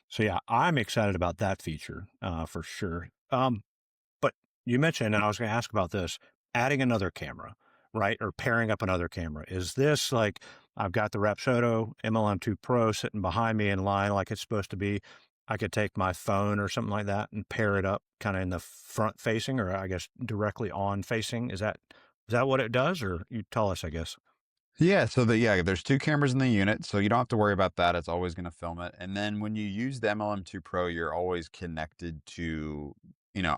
so, yeah, I'm excited about that feature for sure. But you mentioned, and I was going to ask about this, adding another camera, right? Or pairing up another camera. Is this like, I've got the Rapsodo MLM2 Pro sitting behind me in line like it's supposed to be. I could take my phone or something like that and pair it up kind of in the front facing, or I guess directly on facing. Is that what it does? Or you tell us, I guess. Yeah, so there's 2 cameras in the unit, so you don't have to worry about that. It's always going to film it. And then when you use the MLM2 Pro, you're always connected to,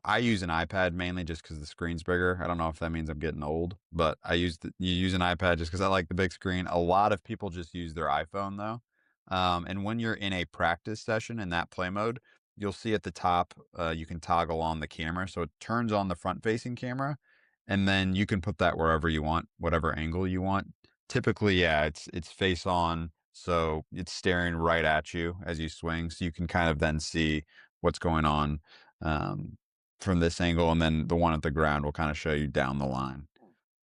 I use an iPad mainly just because the screen's bigger. I don't know if that means I'm getting old, but you use an iPad just because I like the big screen. A lot of people just use their iPhone though. And when you're in a practice session in that play mode, you'll see at the top, you can toggle on the camera. So it turns on the front facing camera, and then you can put that wherever you want, whatever angle you want. Typically, yeah, it's face on, so it's staring right at you as you swing, so you can kind of then see what's going on from this angle, and then the one at the ground will kind of show you down the line.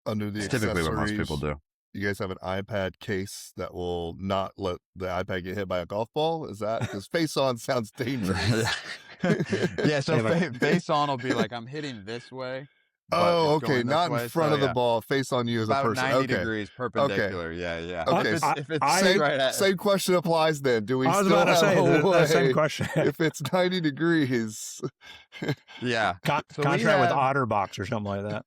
Under the It's typically what most people do. You guys have an iPad case that will not let the iPad get hit by a golf ball? Is that because face on sounds dangerous? Yeah, so face on will be like I'm hitting this way. Oh, okay. Not in front of the ball, face on you as a person. 90 degrees perpendicular. Okay. Yeah. Okay. If it's same question applies then. Do we I was still about to have say a way the same question. if it's 90 degrees? Yeah. Contract with OtterBox or something like that.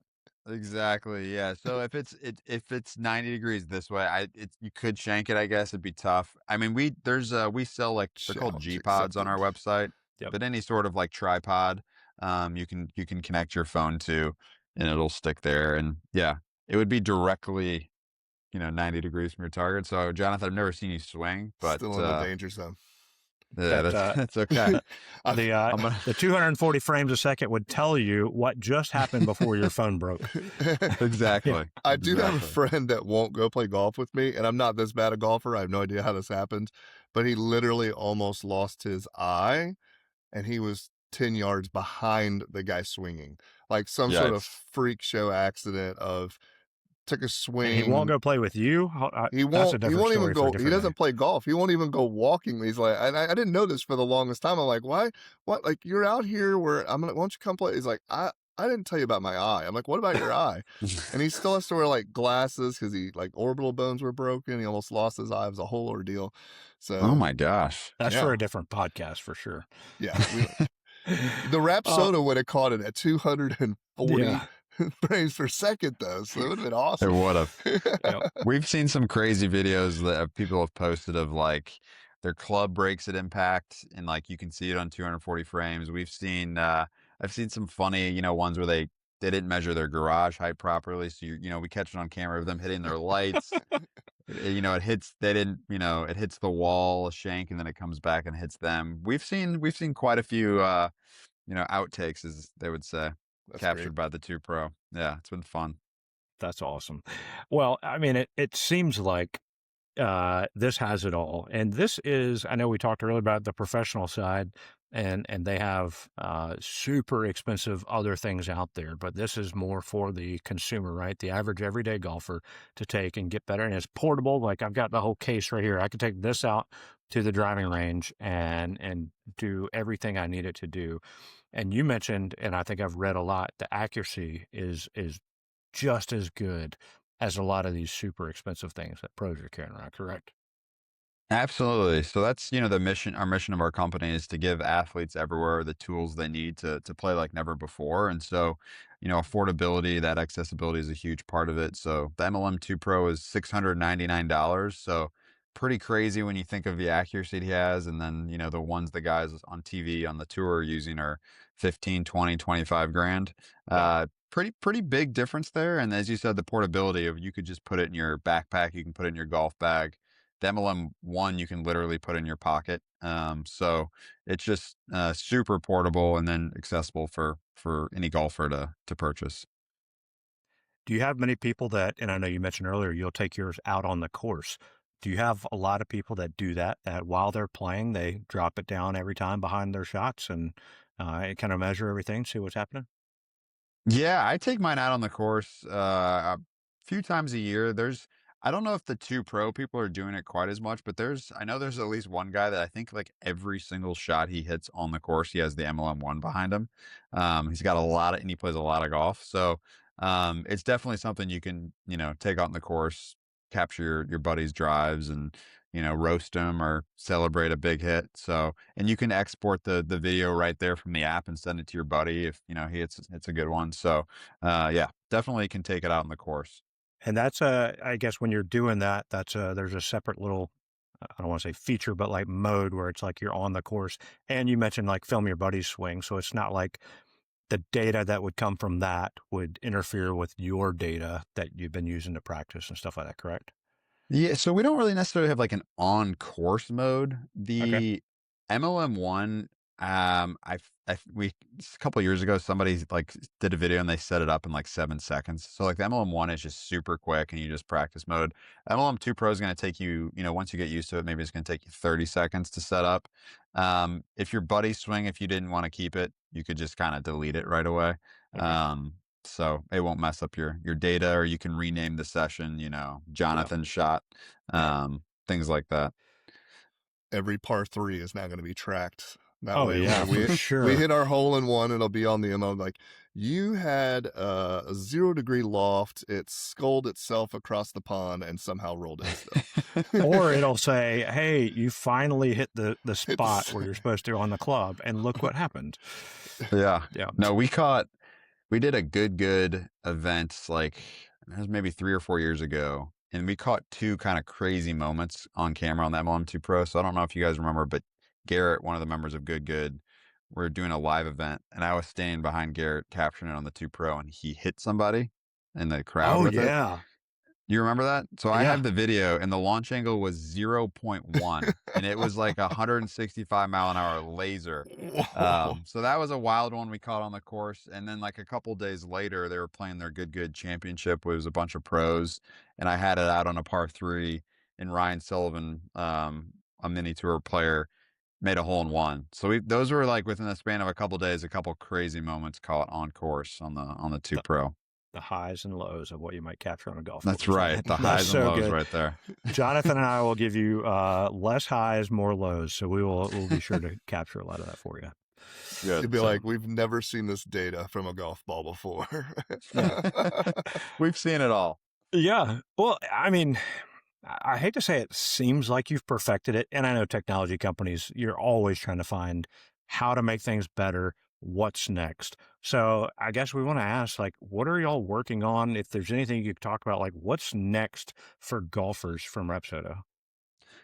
Exactly. Yeah. So if it's 90 degrees this way, you could shank it. I guess it'd be tough. I mean, we sell like they're called G pods on our website. Yep. But any sort of like tripod, you can connect your phone to, and it'll stick there. And yeah, it would be directly, 90 degrees from your target. So Jonathan, I've never seen you swing, but still in the danger zone. Yeah, that's okay. The 240 frames a second would tell you what just happened before your phone broke. Exactly. I do have a friend that won't go play golf with me, and I'm not this bad a golfer. I have no idea how this happened, but he literally almost lost his eye, and he was 10 yards behind the guy swinging. Like some sort of freak show accident of took a swing. And he won't go play with you. He won't even go. He doesn't play golf. He won't even go walking. He's like, and I didn't know this for the longest time. I'm like, why? What? Like you're out here where why don't you come play? He's like, I didn't tell you about my eye. I'm like, what about your eye? And he still has to wear like glasses because he like orbital bones were broken. He almost lost his eye. It was a whole ordeal. So, oh my gosh, that's for a different podcast for sure. Yeah, the Rapsodo would have caught it at 240. Frames per second though, so it would have been awesome. It would have. We've seen some crazy videos that people have posted of like their club breaks at impact, and like you can see it on 240 frames. We've seen I've seen some funny ones where they didn't measure their garage height properly, so we catch it on camera of them hitting their lights. It hits it hits the wall, a shank, and then it comes back and hits them. We've seen quite a few outtakes, as they would say. That's captured by the 2 Pro. Yeah, it's been fun. That's awesome. Well, I mean, it seems like this has it all. And this is, I know we talked earlier about the professional side, and they have super expensive other things out there, but this is more for the consumer, right? The average everyday golfer to take and get better. And it's portable. Like I've got the whole case right here. I could take this out to the driving range and do everything I need it to do. And you mentioned, and I think I've read a lot, the accuracy is just as good as a lot of these super expensive things that pros are carrying around, correct? Absolutely. So that's, the mission, our mission of our company is to give athletes everywhere the tools they need to play like never before. And so, affordability, that accessibility is a huge part of it. So the MLM2 Pro is $699. So pretty crazy when you think of the accuracy he has. And then, the ones the guys on TV on the tour are using are 15, 20, 25 grand. Pretty big difference there. And as you said, the portability of you could just put it in your backpack. You can put it in your golf bag. The MLM1 you can literally put in your pocket. So it's just super portable and then accessible for any golfer to purchase. Do you have many people that, and I know you mentioned earlier, you'll take yours out on the course. Do you have a lot of people that do that while they're playing, they drop it down every time behind their shots and kind of measure everything, see what's happening? Yeah, I take mine out on the course a few times a year. I don't know if the 2 Pro people are doing it quite as much, but I know there's at least one guy that I think like every single shot he hits on the course, he has the MLM1 behind him. He's got and he plays a lot of golf. So it's definitely something you can, take out on the course, capture your buddy's drives and, roast them or celebrate a big hit. So, and you can export the video right there from the app and send it to your buddy if, he it's a good one. So, yeah, definitely can take it out in the course. And that's I guess when you're doing that, that's there's a separate little, I don't want to say feature, but like mode where it's like you're on the course. And you mentioned like film your buddy's swing. So it's not like the data that would come from that would interfere with your data that you've been using to practice and stuff like that, correct? Yeah, so we don't really necessarily have like an on course mode. Okay. The MLM1, we a couple of years ago, somebody like did a video and they set it up in like 7 seconds. So like the MLM1 is just super quick and you just practice mode. MLM2 Pro is going to take you, once you get used to it, maybe it's going to take you 30 seconds to set up. If your buddy swing, if you didn't want to keep it, you could just kind of delete it right away. Okay. So it won't mess up your data, or you can rename the session, Yeah. Jonathan shot, Yeah. things like that. Every par 3 is now going to be tracked. That Oh way, yeah, we for sure. we hit our hole in one, it'll be on the MO like you had a 0-degree loft. It sculled itself across the pond and somehow rolled in still. Or it'll say, "Hey, you finally hit the spot where you're supposed to on the club, and look what happened." Yeah. Yeah. No, we did a good event like it was maybe 3 or 4 years ago, and we caught two kind of crazy moments on camera on the MLM2 Pro. So I don't know if you guys remember, but Garrett, one of the members of Good, we're doing a live event, and I was standing behind Garrett capturing it on the 2 Pro, and he hit somebody in the crowd Oh with it. yeah. You remember that? So I Yeah. have the video, and the launch angle was 0.1, and it was like 165-mile-an-hour laser. So that was a wild one we caught on the course. And then like a couple days later, they were playing their Good championship. It was a bunch of pros, and I had it out on a par 3, and Ryan Sullivan, a mini tour player, made a hole in one. So those were like within the span of a couple days, a couple crazy moments caught on course on the 2 Pro. The highs and lows of what you might capture on a golf That's course. right. The That's highs and so lows good. right there. Jonathan and I will give you less highs, more lows. So we'll be sure to capture a lot of that for you. Good. You'd be like, we've never seen this data from a golf ball before. We've seen it all. Yeah. Well, I mean, I hate to say it seems like you've perfected it. And I know technology companies, you're always trying to find how to make things better, what's next. So I guess we want to ask, like, what are y'all working on? If there's anything you could talk about, like what's next for golfers from Rapsodo?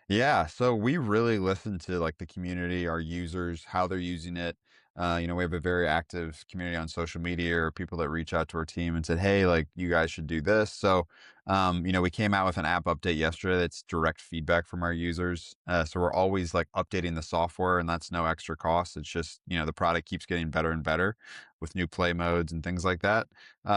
Yeah, so we really listen to like the community, our users, how they're using it. We have a very active community on social media, or people that reach out to our team and said, "Hey, like you guys should do this." So, we came out with an app update yesterday that's direct feedback from our users. So we're always like updating the software, and that's no extra cost. It's just the product keeps getting better and better with new play modes and things like that.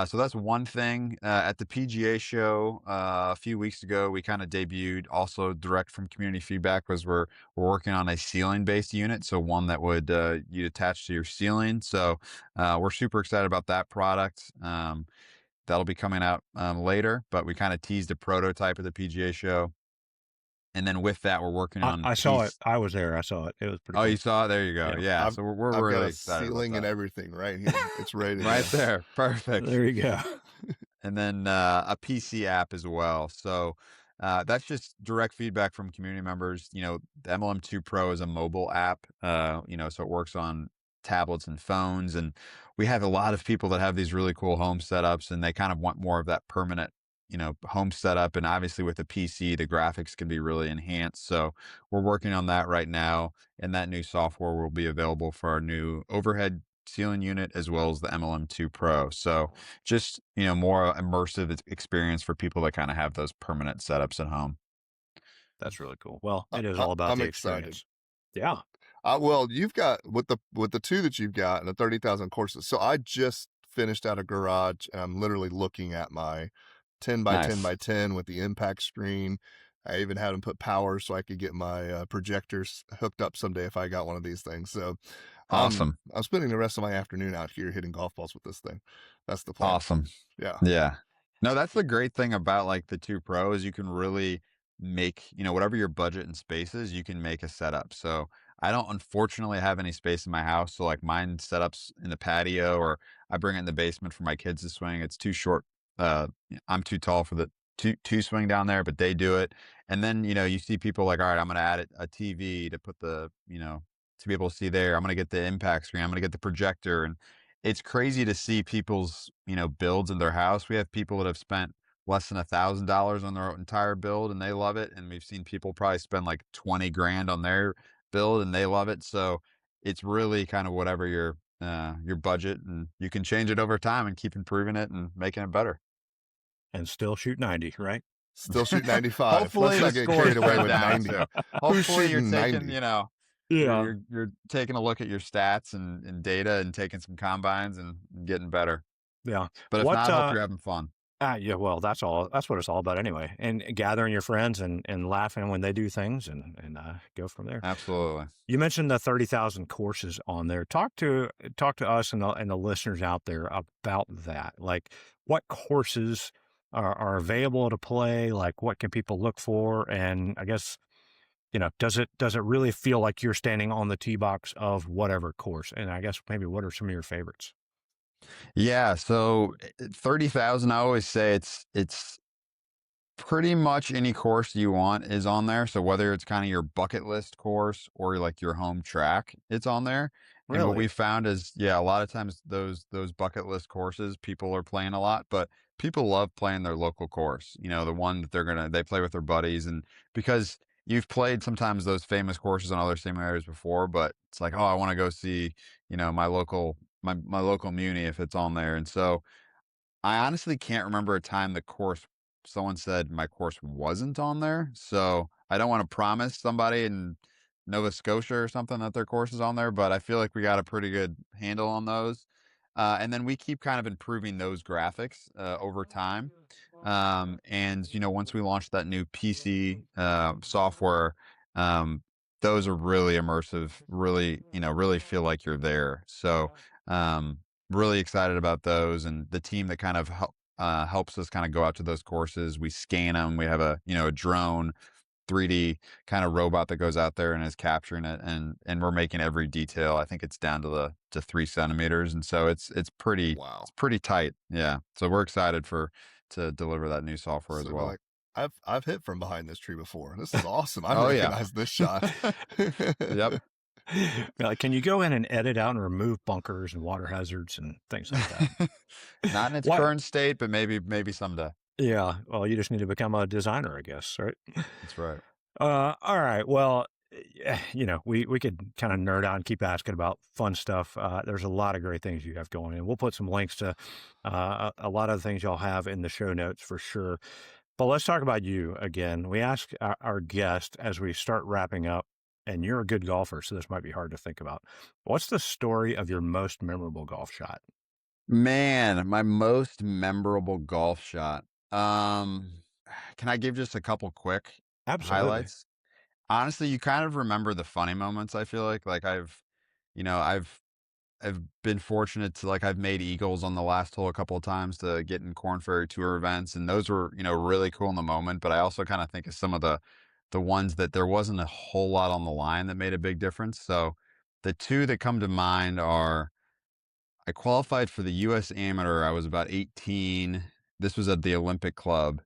So that's one thing. At the PGA show a few weeks ago, we kind of debuted also direct from community feedback. We're working on a ceiling based unit, so one that would you'd attach to your ceiling. So we're super excited about that product. That'll be coming out later, but we kind of teased a prototype at the PGA show. And then with that, we're working on. I saw it. I was there. I saw it. It was pretty. Oh, cool. You saw it? There you go. Yeah. So we're I've really got a excited. Ceiling and everything right here. It's ready. Right there. Perfect. There you go. And then a PC app as well. So that's just direct feedback from community members. The MLM2 Pro is a mobile app. So it works on tablets and phones. And we have a lot of people that have these really cool home setups, and they kind of want more of that permanent home setup. And obviously with the PC, the graphics can be really enhanced. So we're working on that right now. And that new software will be available for our new overhead ceiling unit as well as the MLM2 Pro. So just, more immersive experience for people that kind of have those permanent setups at home. That's really cool. Well, it is all about I'm the excited. experience. Yeah. Well, you've got with the two that you've got and the 30,000 courses. So I just finished out a garage, and I'm literally looking at my 10 by 10 by 10 with the impact screen. I even had them put power so I could get my projectors hooked up someday if I got one of these things. So awesome. I'm spending the rest of my afternoon out here hitting golf balls with this thing. That's the plan. Awesome. Yeah. No, that's the great thing about like the 2 Pro is you can really make, whatever your budget and space is, you can make a setup. So I don't unfortunately have any space in my house. So like mine setups in the patio, or I bring it in the basement for my kids to swing. It's too short. I'm too tall for the two swing down there, but they do it. And then, you see people like, all right, I'm going to add a TV to put to be able to see there. I'm going to get the impact screen. I'm going to get the projector. And it's crazy to see people's, builds in their house. We have people that have spent less than $1,000 on their entire build and they love it. And we've seen people probably spend like 20 grand on their build and they love it. So it's really kind of whatever your budget, and you can change it over time and keep improving it and making it better. And still shoot 90, right? Still shoot 95. Hopefully Let's not get carried away with 90. Hopefully you're taking, 90? you're taking a look at your stats and data and taking some combines and getting better. Yeah. But if not, I hope you're having fun. Yeah, well, that's all. That's what it's all about anyway. And gathering your friends and laughing when they do things and go from there. Absolutely. You mentioned the 30,000 courses on there. Talk to us and the listeners out there about that. Like, what courses are available to play? Like, what can people look for? And I guess, does it really feel like you're standing on the tee box of whatever course? And I guess maybe what are some of your favorites? Yeah, so 30,000, I always say it's pretty much any course you want is on there. So whether it's kind of your bucket list course or like your home track, it's on there. Really? And what we found is, a lot of times those bucket list courses, people are playing a lot, but people love playing their local course. The one that they play with their buddies, and because you've played sometimes those famous courses on other simulators before, but it's like, oh, I want to go see, my local muni if it's on there. And so I honestly can't remember a time someone said my course wasn't on there. So I don't want to promise somebody in Nova Scotia or something that their course is on there, but I feel like we got a pretty good handle on those. And then we keep kind of improving those graphics over time. And once we launch that new PC software, those are really immersive, really feel like you're there. So really excited about those, and the team that kind of helps us kind of go out to those courses. We scan them. We have a drone 3D kind of robot that goes out there and is capturing it, and we're making every detail. I think it's down to 3 centimeters, and so it's pretty It's pretty tight. Yeah, so we're excited to deliver that new software as well. Like, I've hit from behind this tree before. This is awesome. I recognize this shot. Yep. Can you go in and edit out and remove bunkers and water hazards and things like that? Not in its current state, but maybe someday. Yeah. Well, you just need to become a designer, I guess, right? That's right. All right. Well, we could kind of nerd out and keep asking about fun stuff. There's a lot of great things you have going, and we'll put some links to a lot of the things y'all have in the show notes for sure. But let's talk about you again. We ask our guest as we start wrapping up, and you're a good golfer, so this might be hard to think about. What's the story of your most memorable golf shot? Man, my most memorable golf shot. Can I give just a couple quick highlights? Honestly, you kind of remember the funny moments. I feel like I've been fortunate to I've made eagles on the last hole a couple of times to get in Korn Ferry Tour events, and those were really cool in the moment. But I also kind of think of some of the ones that there wasn't a whole lot on the line that made a big difference. So the two that come to mind are, I qualified for the U.S. Amateur. I was about 18. This was at the Olympic Club.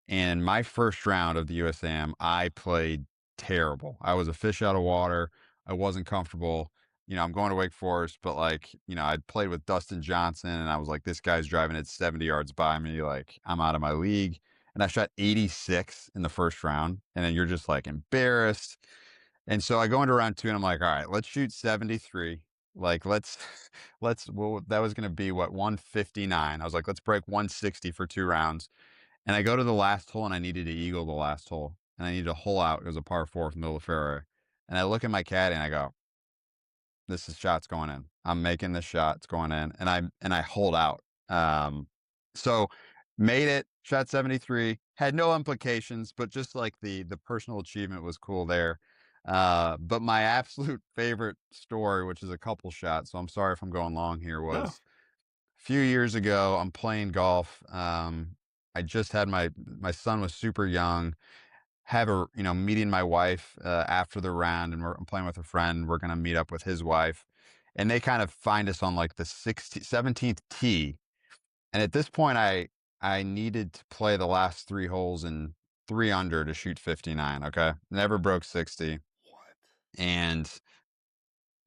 And my first round of the USAM, I played terrible. I was a fish out of water. I wasn't comfortable. I'm going to Wake Forest, but I'd played with Dustin Johnson, and I was like, this guy's driving at 70 yards by me. I'm out of my league. And I shot 86 in the first round. And then you're just embarrassed. And so I go into round 2 and I'm like, all right, let's shoot 73. Well, that was going to be 159. I was like, let's break 160 for 2 rounds. And I go to the last hole, and I needed to eagle the last hole, and I needed a hole out. It was a par 4 from the middle of the fairway. And I look at my caddy and I go, shot's going in. I'm making this shot. It's going in. And I hold out. So made it, shot 73, had no implications, but just the personal achievement was cool there. But my absolute favorite story, which is a couple shots, so I'm sorry if I'm going long here, was a few years ago, I'm playing golf. I just had my son was super young, have meeting my wife after the round, and I'm playing with a friend. We're going to meet up with his wife, and they kind of find us on the 17th tee. And at this point, I I needed to play the last 3 holes in 3 under to shoot 59, okay? Never broke 60, What? and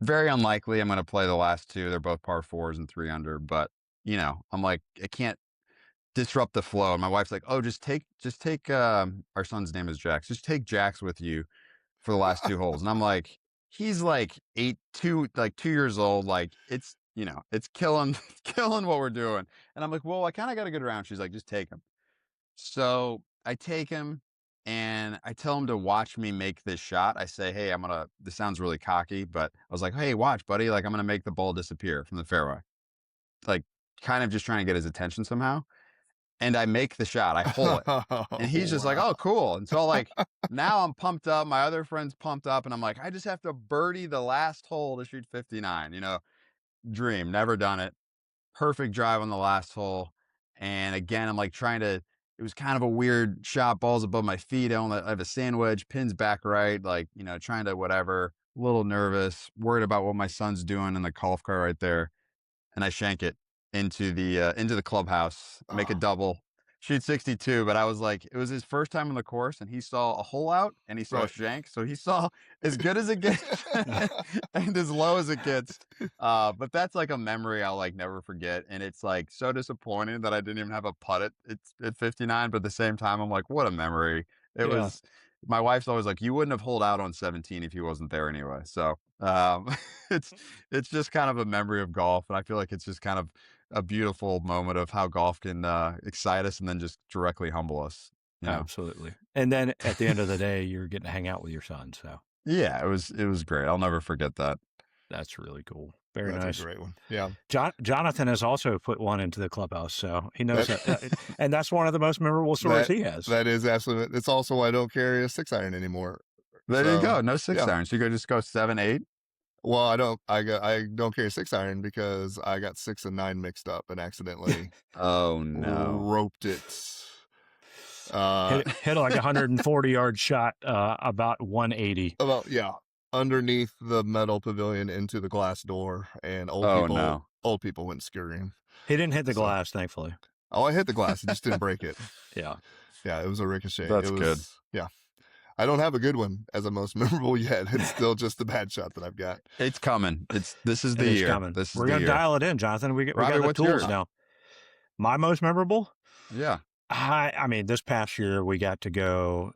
very unlikely I'm gonna play the last 2. They're both par 4s and 3 under, but, I'm like, I can't disrupt the flow. And my wife's like, "Oh, just take, our son's name is Jax. Just take Jax with you for the last 2 holes." And I'm like, he's like 2 years old. Like it's killing, killing what we're doing. And I'm like, well, I kind of got a good round. She's like, just take him. So I take him and I tell him to watch me make this shot. I say, hey, this sounds really cocky, but I was like, hey, watch, buddy. Like, I'm going to make the ball disappear from the fairway. Like, kind of just trying to get his attention somehow. And I make the shot. I hole it. And he's just like, Wow. oh, cool. And so like now I'm pumped up. My other friend's pumped up. And I'm like, I just have to birdie the last hole to shoot 59. Dream, never done it. Perfect drive on the last hole. And again, I'm like it was kind of a weird shot, balls above my feet. I have a sand wedge, pins back right, like, trying to whatever, a little nervous, worried about what my son's doing in the golf cart right there. And I shank it into the clubhouse, make a Oh, double, shoot 62. But I was like, it was his first time on the course, and he saw a hole out and he saw a right. shank, so he saw as good as it gets and as low as it gets. But that's like a memory I'll like never forget, and it's like so disappointing that I didn't even have a putt at 59. But at the same time, I'm like, what a memory it Yeah, was. My wife's always like, you wouldn't have holed out on 17 if he wasn't there anyway. So it's it's just kind of a memory of golf, and I feel like it's just kind of a beautiful moment of how golf can excite us and then just directly humble us. absolutely. And then at the end of the day, you're getting to hang out with your son. So Yeah, it was great. I'll never forget that. that's really cool. Very That's nice. a great one. Yeah. Jonathan has also put one into the clubhouse, so he knows that. And that's one of the most memorable stories he has. That is absolutely. It's also why I don't carry a 6-iron anymore. There you go. No 6-iron. So you could just go 7, 8. Well, I don't carry a 6-iron because I got 6 and 9 mixed up and accidentally Oh no. roped it. Hit like 140-yard shot, about 180. Underneath the metal pavilion into the glass door, and old people went scurrying. He didn't hit the glass, thankfully. Oh, I hit the glass. It just didn't break it. Yeah. Yeah, it was a ricochet. That's good. Yeah. I don't have a good one as a most memorable yet. It's still just the bad shot that I've got. It's coming. This is the year. Coming. This is We're going to dial it in, Jonathan. We got the tools now. My most memorable? Yeah. I mean, this past year we got to go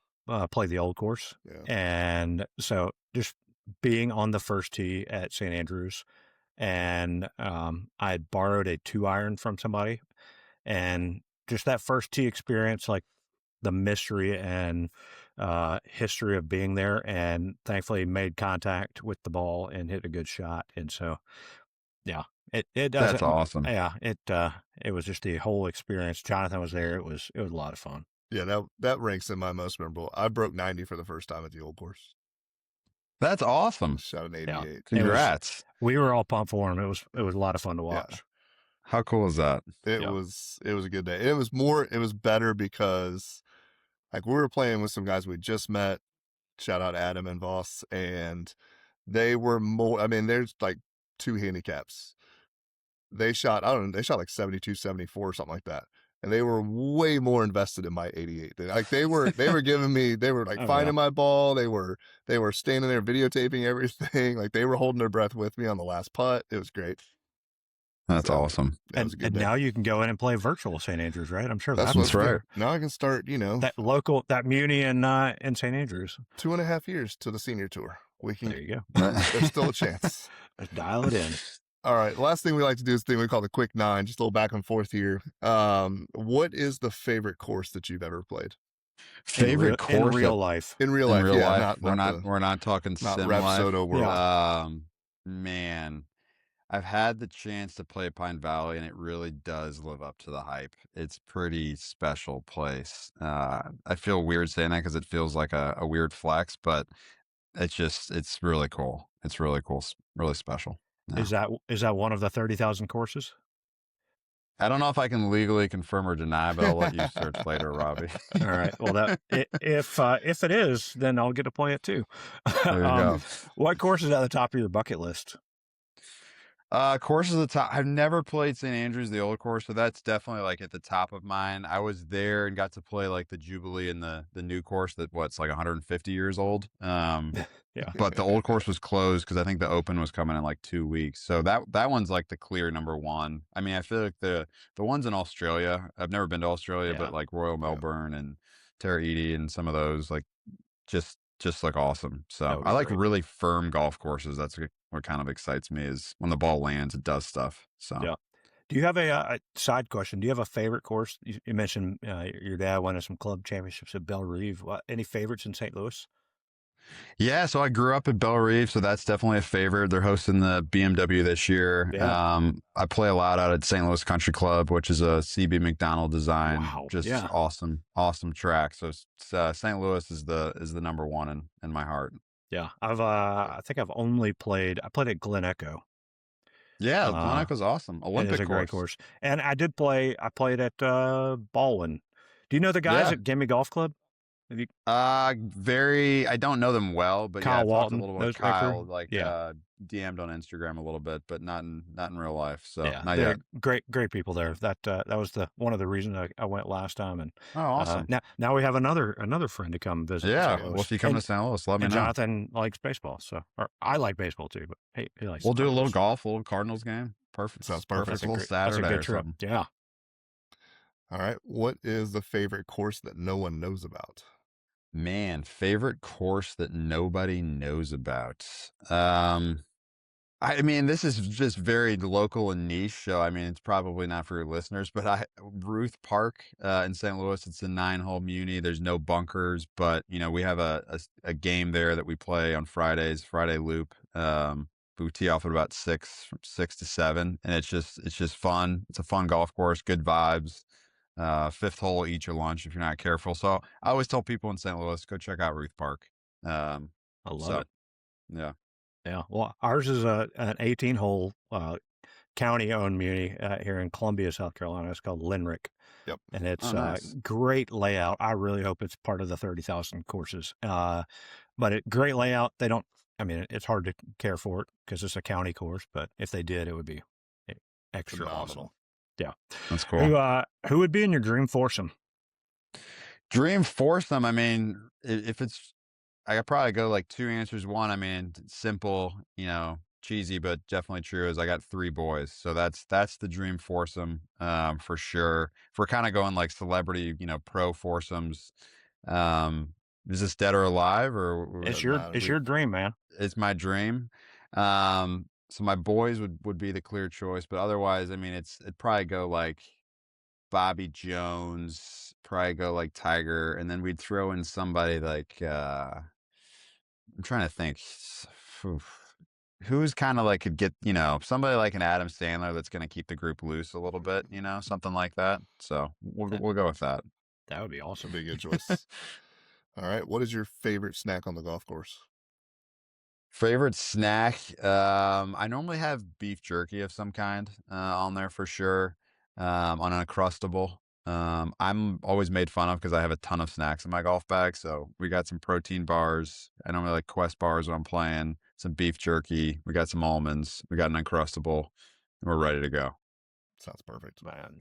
play the old course. Yeah. And so just being on the first tee at St. Andrews, and I had borrowed a 2-iron from somebody, and just that first tee experience, like the mystery and history of being there, and thankfully made contact with the ball and hit a good shot. And so, yeah, it does. That's awesome. Yeah, it was just the whole experience. Jonathan was there. It was a lot of fun. Yeah, that ranks in my most memorable. I broke 90 for the first time at the old course. That's awesome. Shot an 88. Yeah. Congrats. We were all pumped for him. It was a lot of fun to watch. Yeah. How cool is that? It was a good day. It was better because like we were playing with some guys we just met. Shout out Adam and Voss, and they were more. I mean, there's like 2 handicaps. They shot like 72, 74 or something like that. And they were way more invested in my 88. Like they were finding my ball. They were standing there videotaping everything. Like they were holding their breath with me on the last putt. It was great. That's awesome. And now you can go in and play virtual St. Andrews, right? I'm sure that's right. Now I can start, that Muni in St. Andrews. 2.5 years to the senior tour. There you go. There's still a chance. Let's dial it in. All right. Last thing we like to do is a thing we call the quick 9, just a little back and forth here. What is the favorite course that you've ever played? Favorite course in real life? In real life, yeah. We're not talking not sim Rapsodo life. world. Man, I've had the chance to play Pine Valley, and it really does live up to the hype. It's pretty special place. I feel weird saying that because it feels like a weird flex, but it's really cool. It's really cool. Really special. Yeah. Is that one of the 30,000 courses? I don't know if I can legally confirm or deny, but I'll let you search later, Robbie. All right. Well, if it is, then I'll get to play it too. There you go. What course is at the top of your bucket list? Course is the top. I've never played St. Andrews, the old course, so that's definitely like at the top of mine. I was there and got to play like the Jubilee and the new course that what's like 150 years old. Yeah. But the old course was closed because I think the Open was coming in like 2 weeks. So that one's like the clear number one. I mean, I feel like the ones in Australia. I've never been to Australia, Yeah. but like Royal Yeah. Melbourne and Tahiti and some of those like just look awesome. That So would I be like great. really firm golf courses. That's what kind of excites me is when the ball lands, it does stuff. So Yeah. Do you have a side question? Do you have a favorite course? You mentioned your dad won some club championships at Belle Reve. Any favorites in St. Louis? yeah, so I grew up at Belle Reve, so that's definitely a favorite. They're hosting the BMW this year. Yeah. I play a lot out at St. Louis Country Club, which is a CB McDonald design, Wow. just Yeah. awesome track. So St. Louis is the number one in my heart. Yeah. I think I've only played. I played at Glen Echo. Yeah, Glen Echo's awesome. It is Olympic a great course. course. And I did play. I played at Baldwin. Do you know the guys Yeah. at Gimme Golf Club? Have you, I don't know them well, but yeah, Kyle I've talked a Walton, little with that Kyle, crew? like Yeah. DM'd on Instagram a little bit, but not in real life. So Yeah, not they're yet. great people there. That was one of the reasons I went last time, and Oh, awesome. now we have another friend to come visit. Yeah. St. Well, Louis. if you come to St. Louis, let me And know. Jonathan likes baseball, or I like baseball too, but he likes. We'll do a little Cardinals. golf, a little Cardinals game. Perfect. Sounds perfect. Perfect little That's Saturday a good or trip. something. Yeah. All right. What is the favorite course that no one knows about? Man, favorite course that nobody knows about. I mean, this is just very local and niche, so I mean, it's probably not for your listeners, but Ruth Park in St. Louis, it's a 9-hole muni. There's no bunkers, but you know, we have a game there that we play on Fridays, Friday Loop. We tee off at about from 6 to 7, and it's just fun. It's a fun golf course, good vibes. Fifth hole, eat your lunch if you're not careful. So I always tell people in St. Louis, go check out Ruth Park. I love it. Yeah. Yeah. Well, ours is an 18-hole county-owned muni here in Columbia, South Carolina. It's called Linrick. Yep. And it's nice. great layout. I really hope it's part of the 30,000 courses. But great layout. They don't. I mean, it's hard to care for it because it's a county course. But if they did, it would be extra awesome. Yeah. That's cool. Who would be in your dream foursome? Dream foursome. I mean, if it's, I could probably go like two answers. One, I mean, simple, you know, cheesy, but definitely true is I got 3 boys. So that's the dream foursome, for sure. If we're kind of going like celebrity, you know, pro foursomes, is this dead or alive or It's your dream, man. it's my dream. So my boys would be the clear choice, but otherwise, I mean, it'd probably go like Bobby Jones, probably go like Tiger, and then we'd throw in somebody like I'm trying to think who's kind of like could get, you know, somebody like an Adam Sandler that's going to keep the group loose a little bit, you know, something like that. So we'll go with that. That would be awesome. Be a good choice. All right. What is your favorite snack on the golf course? Favorite snack? I normally have beef jerky of some kind on there for sure. On an Uncrustable. I'm always made fun of because I have a ton of snacks in my golf bag. So we got some protein bars. I normally like Quest bars when I'm playing. Some beef jerky. We got some almonds. We got an Uncrustable. And we're ready to go. Sounds perfect, man.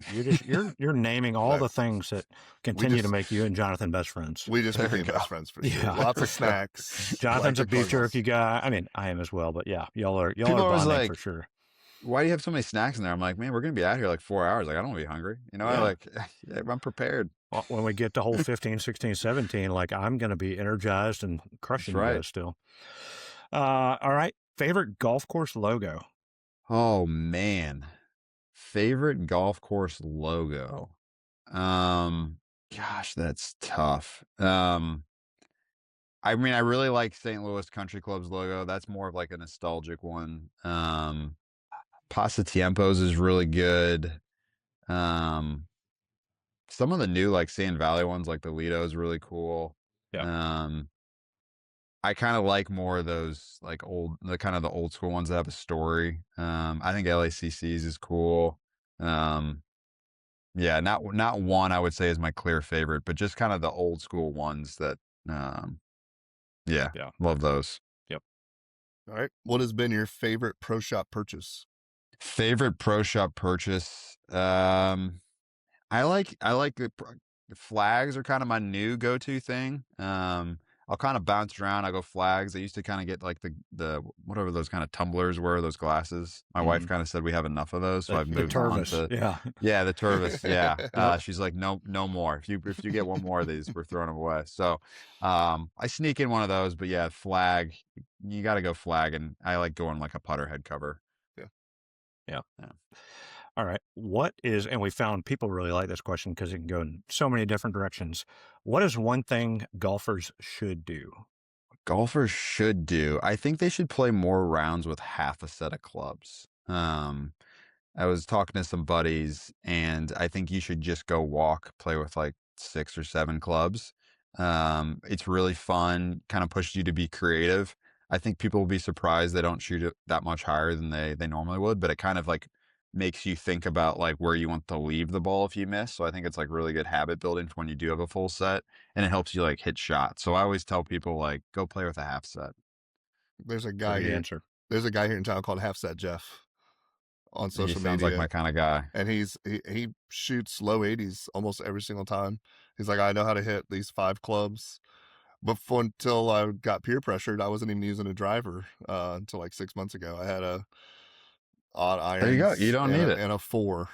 You're naming all the things that continue to make you and Jonathan best friends. We just became best friends for sure. Yeah. Lots of snacks. Jonathan's a beef jerky guy. I mean, I am as well, but yeah, y'all are bonding like, for sure. Why do you have so many snacks in there? I'm like, man, we're gonna be out here like 4 hours. Like, I don't want to be hungry. You know, I'm prepared. Well, when we get to hole 15, 16, 17, like I'm gonna be energized and crushing you guys still. All right. Favorite golf course logo? Oh man. Favorite golf course logo. Gosh, that's tough. I mean, I really like St. Louis Country Club's logo. That's more of like a nostalgic one. Pasatiempos is really good. Some of the new like Sand Valley ones, like the Lido, is really cool. Yeah. I kind of like more of those like the old school ones that have a story. I think LACC's is cool. Yeah, not one I would say is my clear favorite, but just kind of the old school ones that, yeah, love those. Yep. All right. What has been your favorite pro shop purchase? Favorite pro shop purchase? I like the flags are kind of my new go-to thing. I'll kind of bounce around. I go flags. I used to kind of get like the whatever those kind of tumblers were, those glasses. My wife kind of said we have enough of those, so I've The moved on Turvis, to yeah. yeah, the Turvis. Yeah. Yep. She's like, no more. If you get one more of these, we're throwing them away. So I sneak in one of those, but yeah, flag. You got to go flag, and I like going like a putter head cover. Yeah. Yeah. Yeah. All right. What is, and we found people really like this question because it can go in so many different directions. What is one thing golfers should do? Golfers should do. I think they should play more rounds with half a set of clubs. I was talking to some buddies, and I think you should just go walk, play with like 6 or 7 clubs. It's really fun, kind of pushes you to be creative. I think people will be surprised they don't shoot it that much higher than they normally would, but it kind of like makes you think about like where you want to leave the ball if you miss. So I think it's like really good habit building for when you do have a full set, and it helps you like hit shots. So I always tell people like go play with a half set. There's a guy Great here. answer. There's a guy here in town called Half Set Jeff on He social sounds like media, my kind of guy. and he shoots low 80s almost every single time. He's like, I know how to hit these 5 clubs. Before until I got peer pressured, I wasn't even using a driver until like 6 months ago. I had a odd There you go. irons You don't and need a, it. and a 4.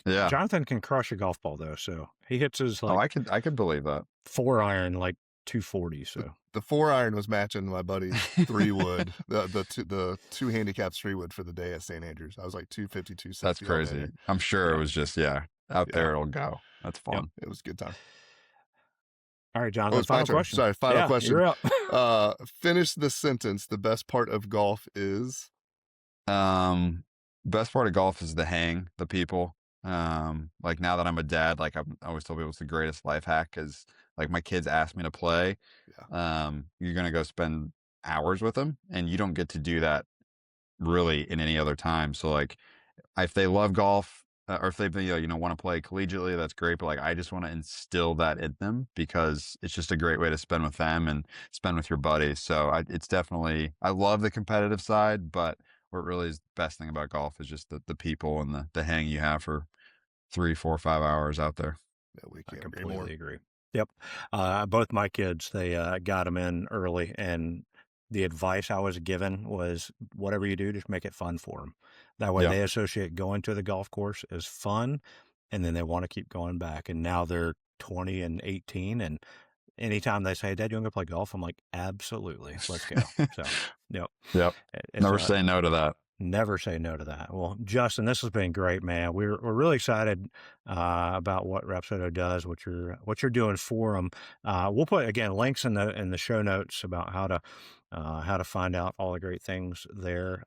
Yeah. Jonathan can crush a golf ball though, so he hits his like I could believe that. 4-iron like 240. So The 4-iron was matching my buddy's 3-wood, the two handicaps 3-wood for the day at St. Andrews. I was like 250, 260. That's crazy. I'm sure it was just out there it'll go. That's fun. Yep. It was a good time. All right, Jonathan. it's my Final turn. question. Sorry, final question. You're up. Finish the sentence. The best part of golf is. Best part of golf is the hang, the people. Like now that I'm a dad, like I always tell people it's the greatest life hack because like my kids ask me to play. You're gonna go spend hours with them, and you don't get to do that really in any other time. So like if they love golf or if they want to play collegiately, that's great. But like I just want to instill that in them because it's just a great way to spend with them and spend with your buddies. So it's definitely I love the competitive side, but what really is the best thing about golf is just the people and the hang you have for 3, 4, 5 hours out there. Yeah, we I can't completely agree. Yep. Both my kids, they got them in early, and the advice I was given was whatever you do, just make it fun for them. That way they associate going to the golf course as fun, and then they want to keep going back. And now they're 20 and 18, and anytime they say, Dad, you want to go play golf? I'm like, absolutely. Let's go. So, Yep. Never say no to that. Never say no to that. Well, Justin, this has been great, man. We're really excited about what Rapsodo does, what you're doing for them. We'll put again links in the show notes about how to find out all the great things there.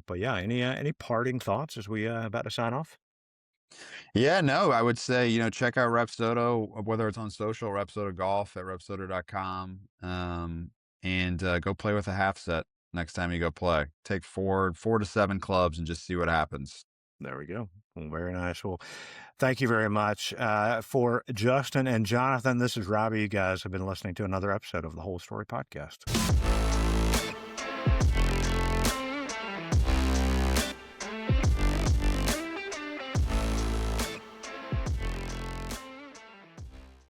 But yeah, any parting thoughts as we about to sign off? Yeah, no, I would say, check out Rapsodo, whether it's on social, Rapsodo Golf at Rapsodo.com, and go play with a half set next time you go play. Take 4 to 7 clubs and just see what happens. There we go. Well, very nice. Well, thank you very much for Justin and Jonathan. This is Robbie. You guys have been listening to another episode of the Whole Story Podcast.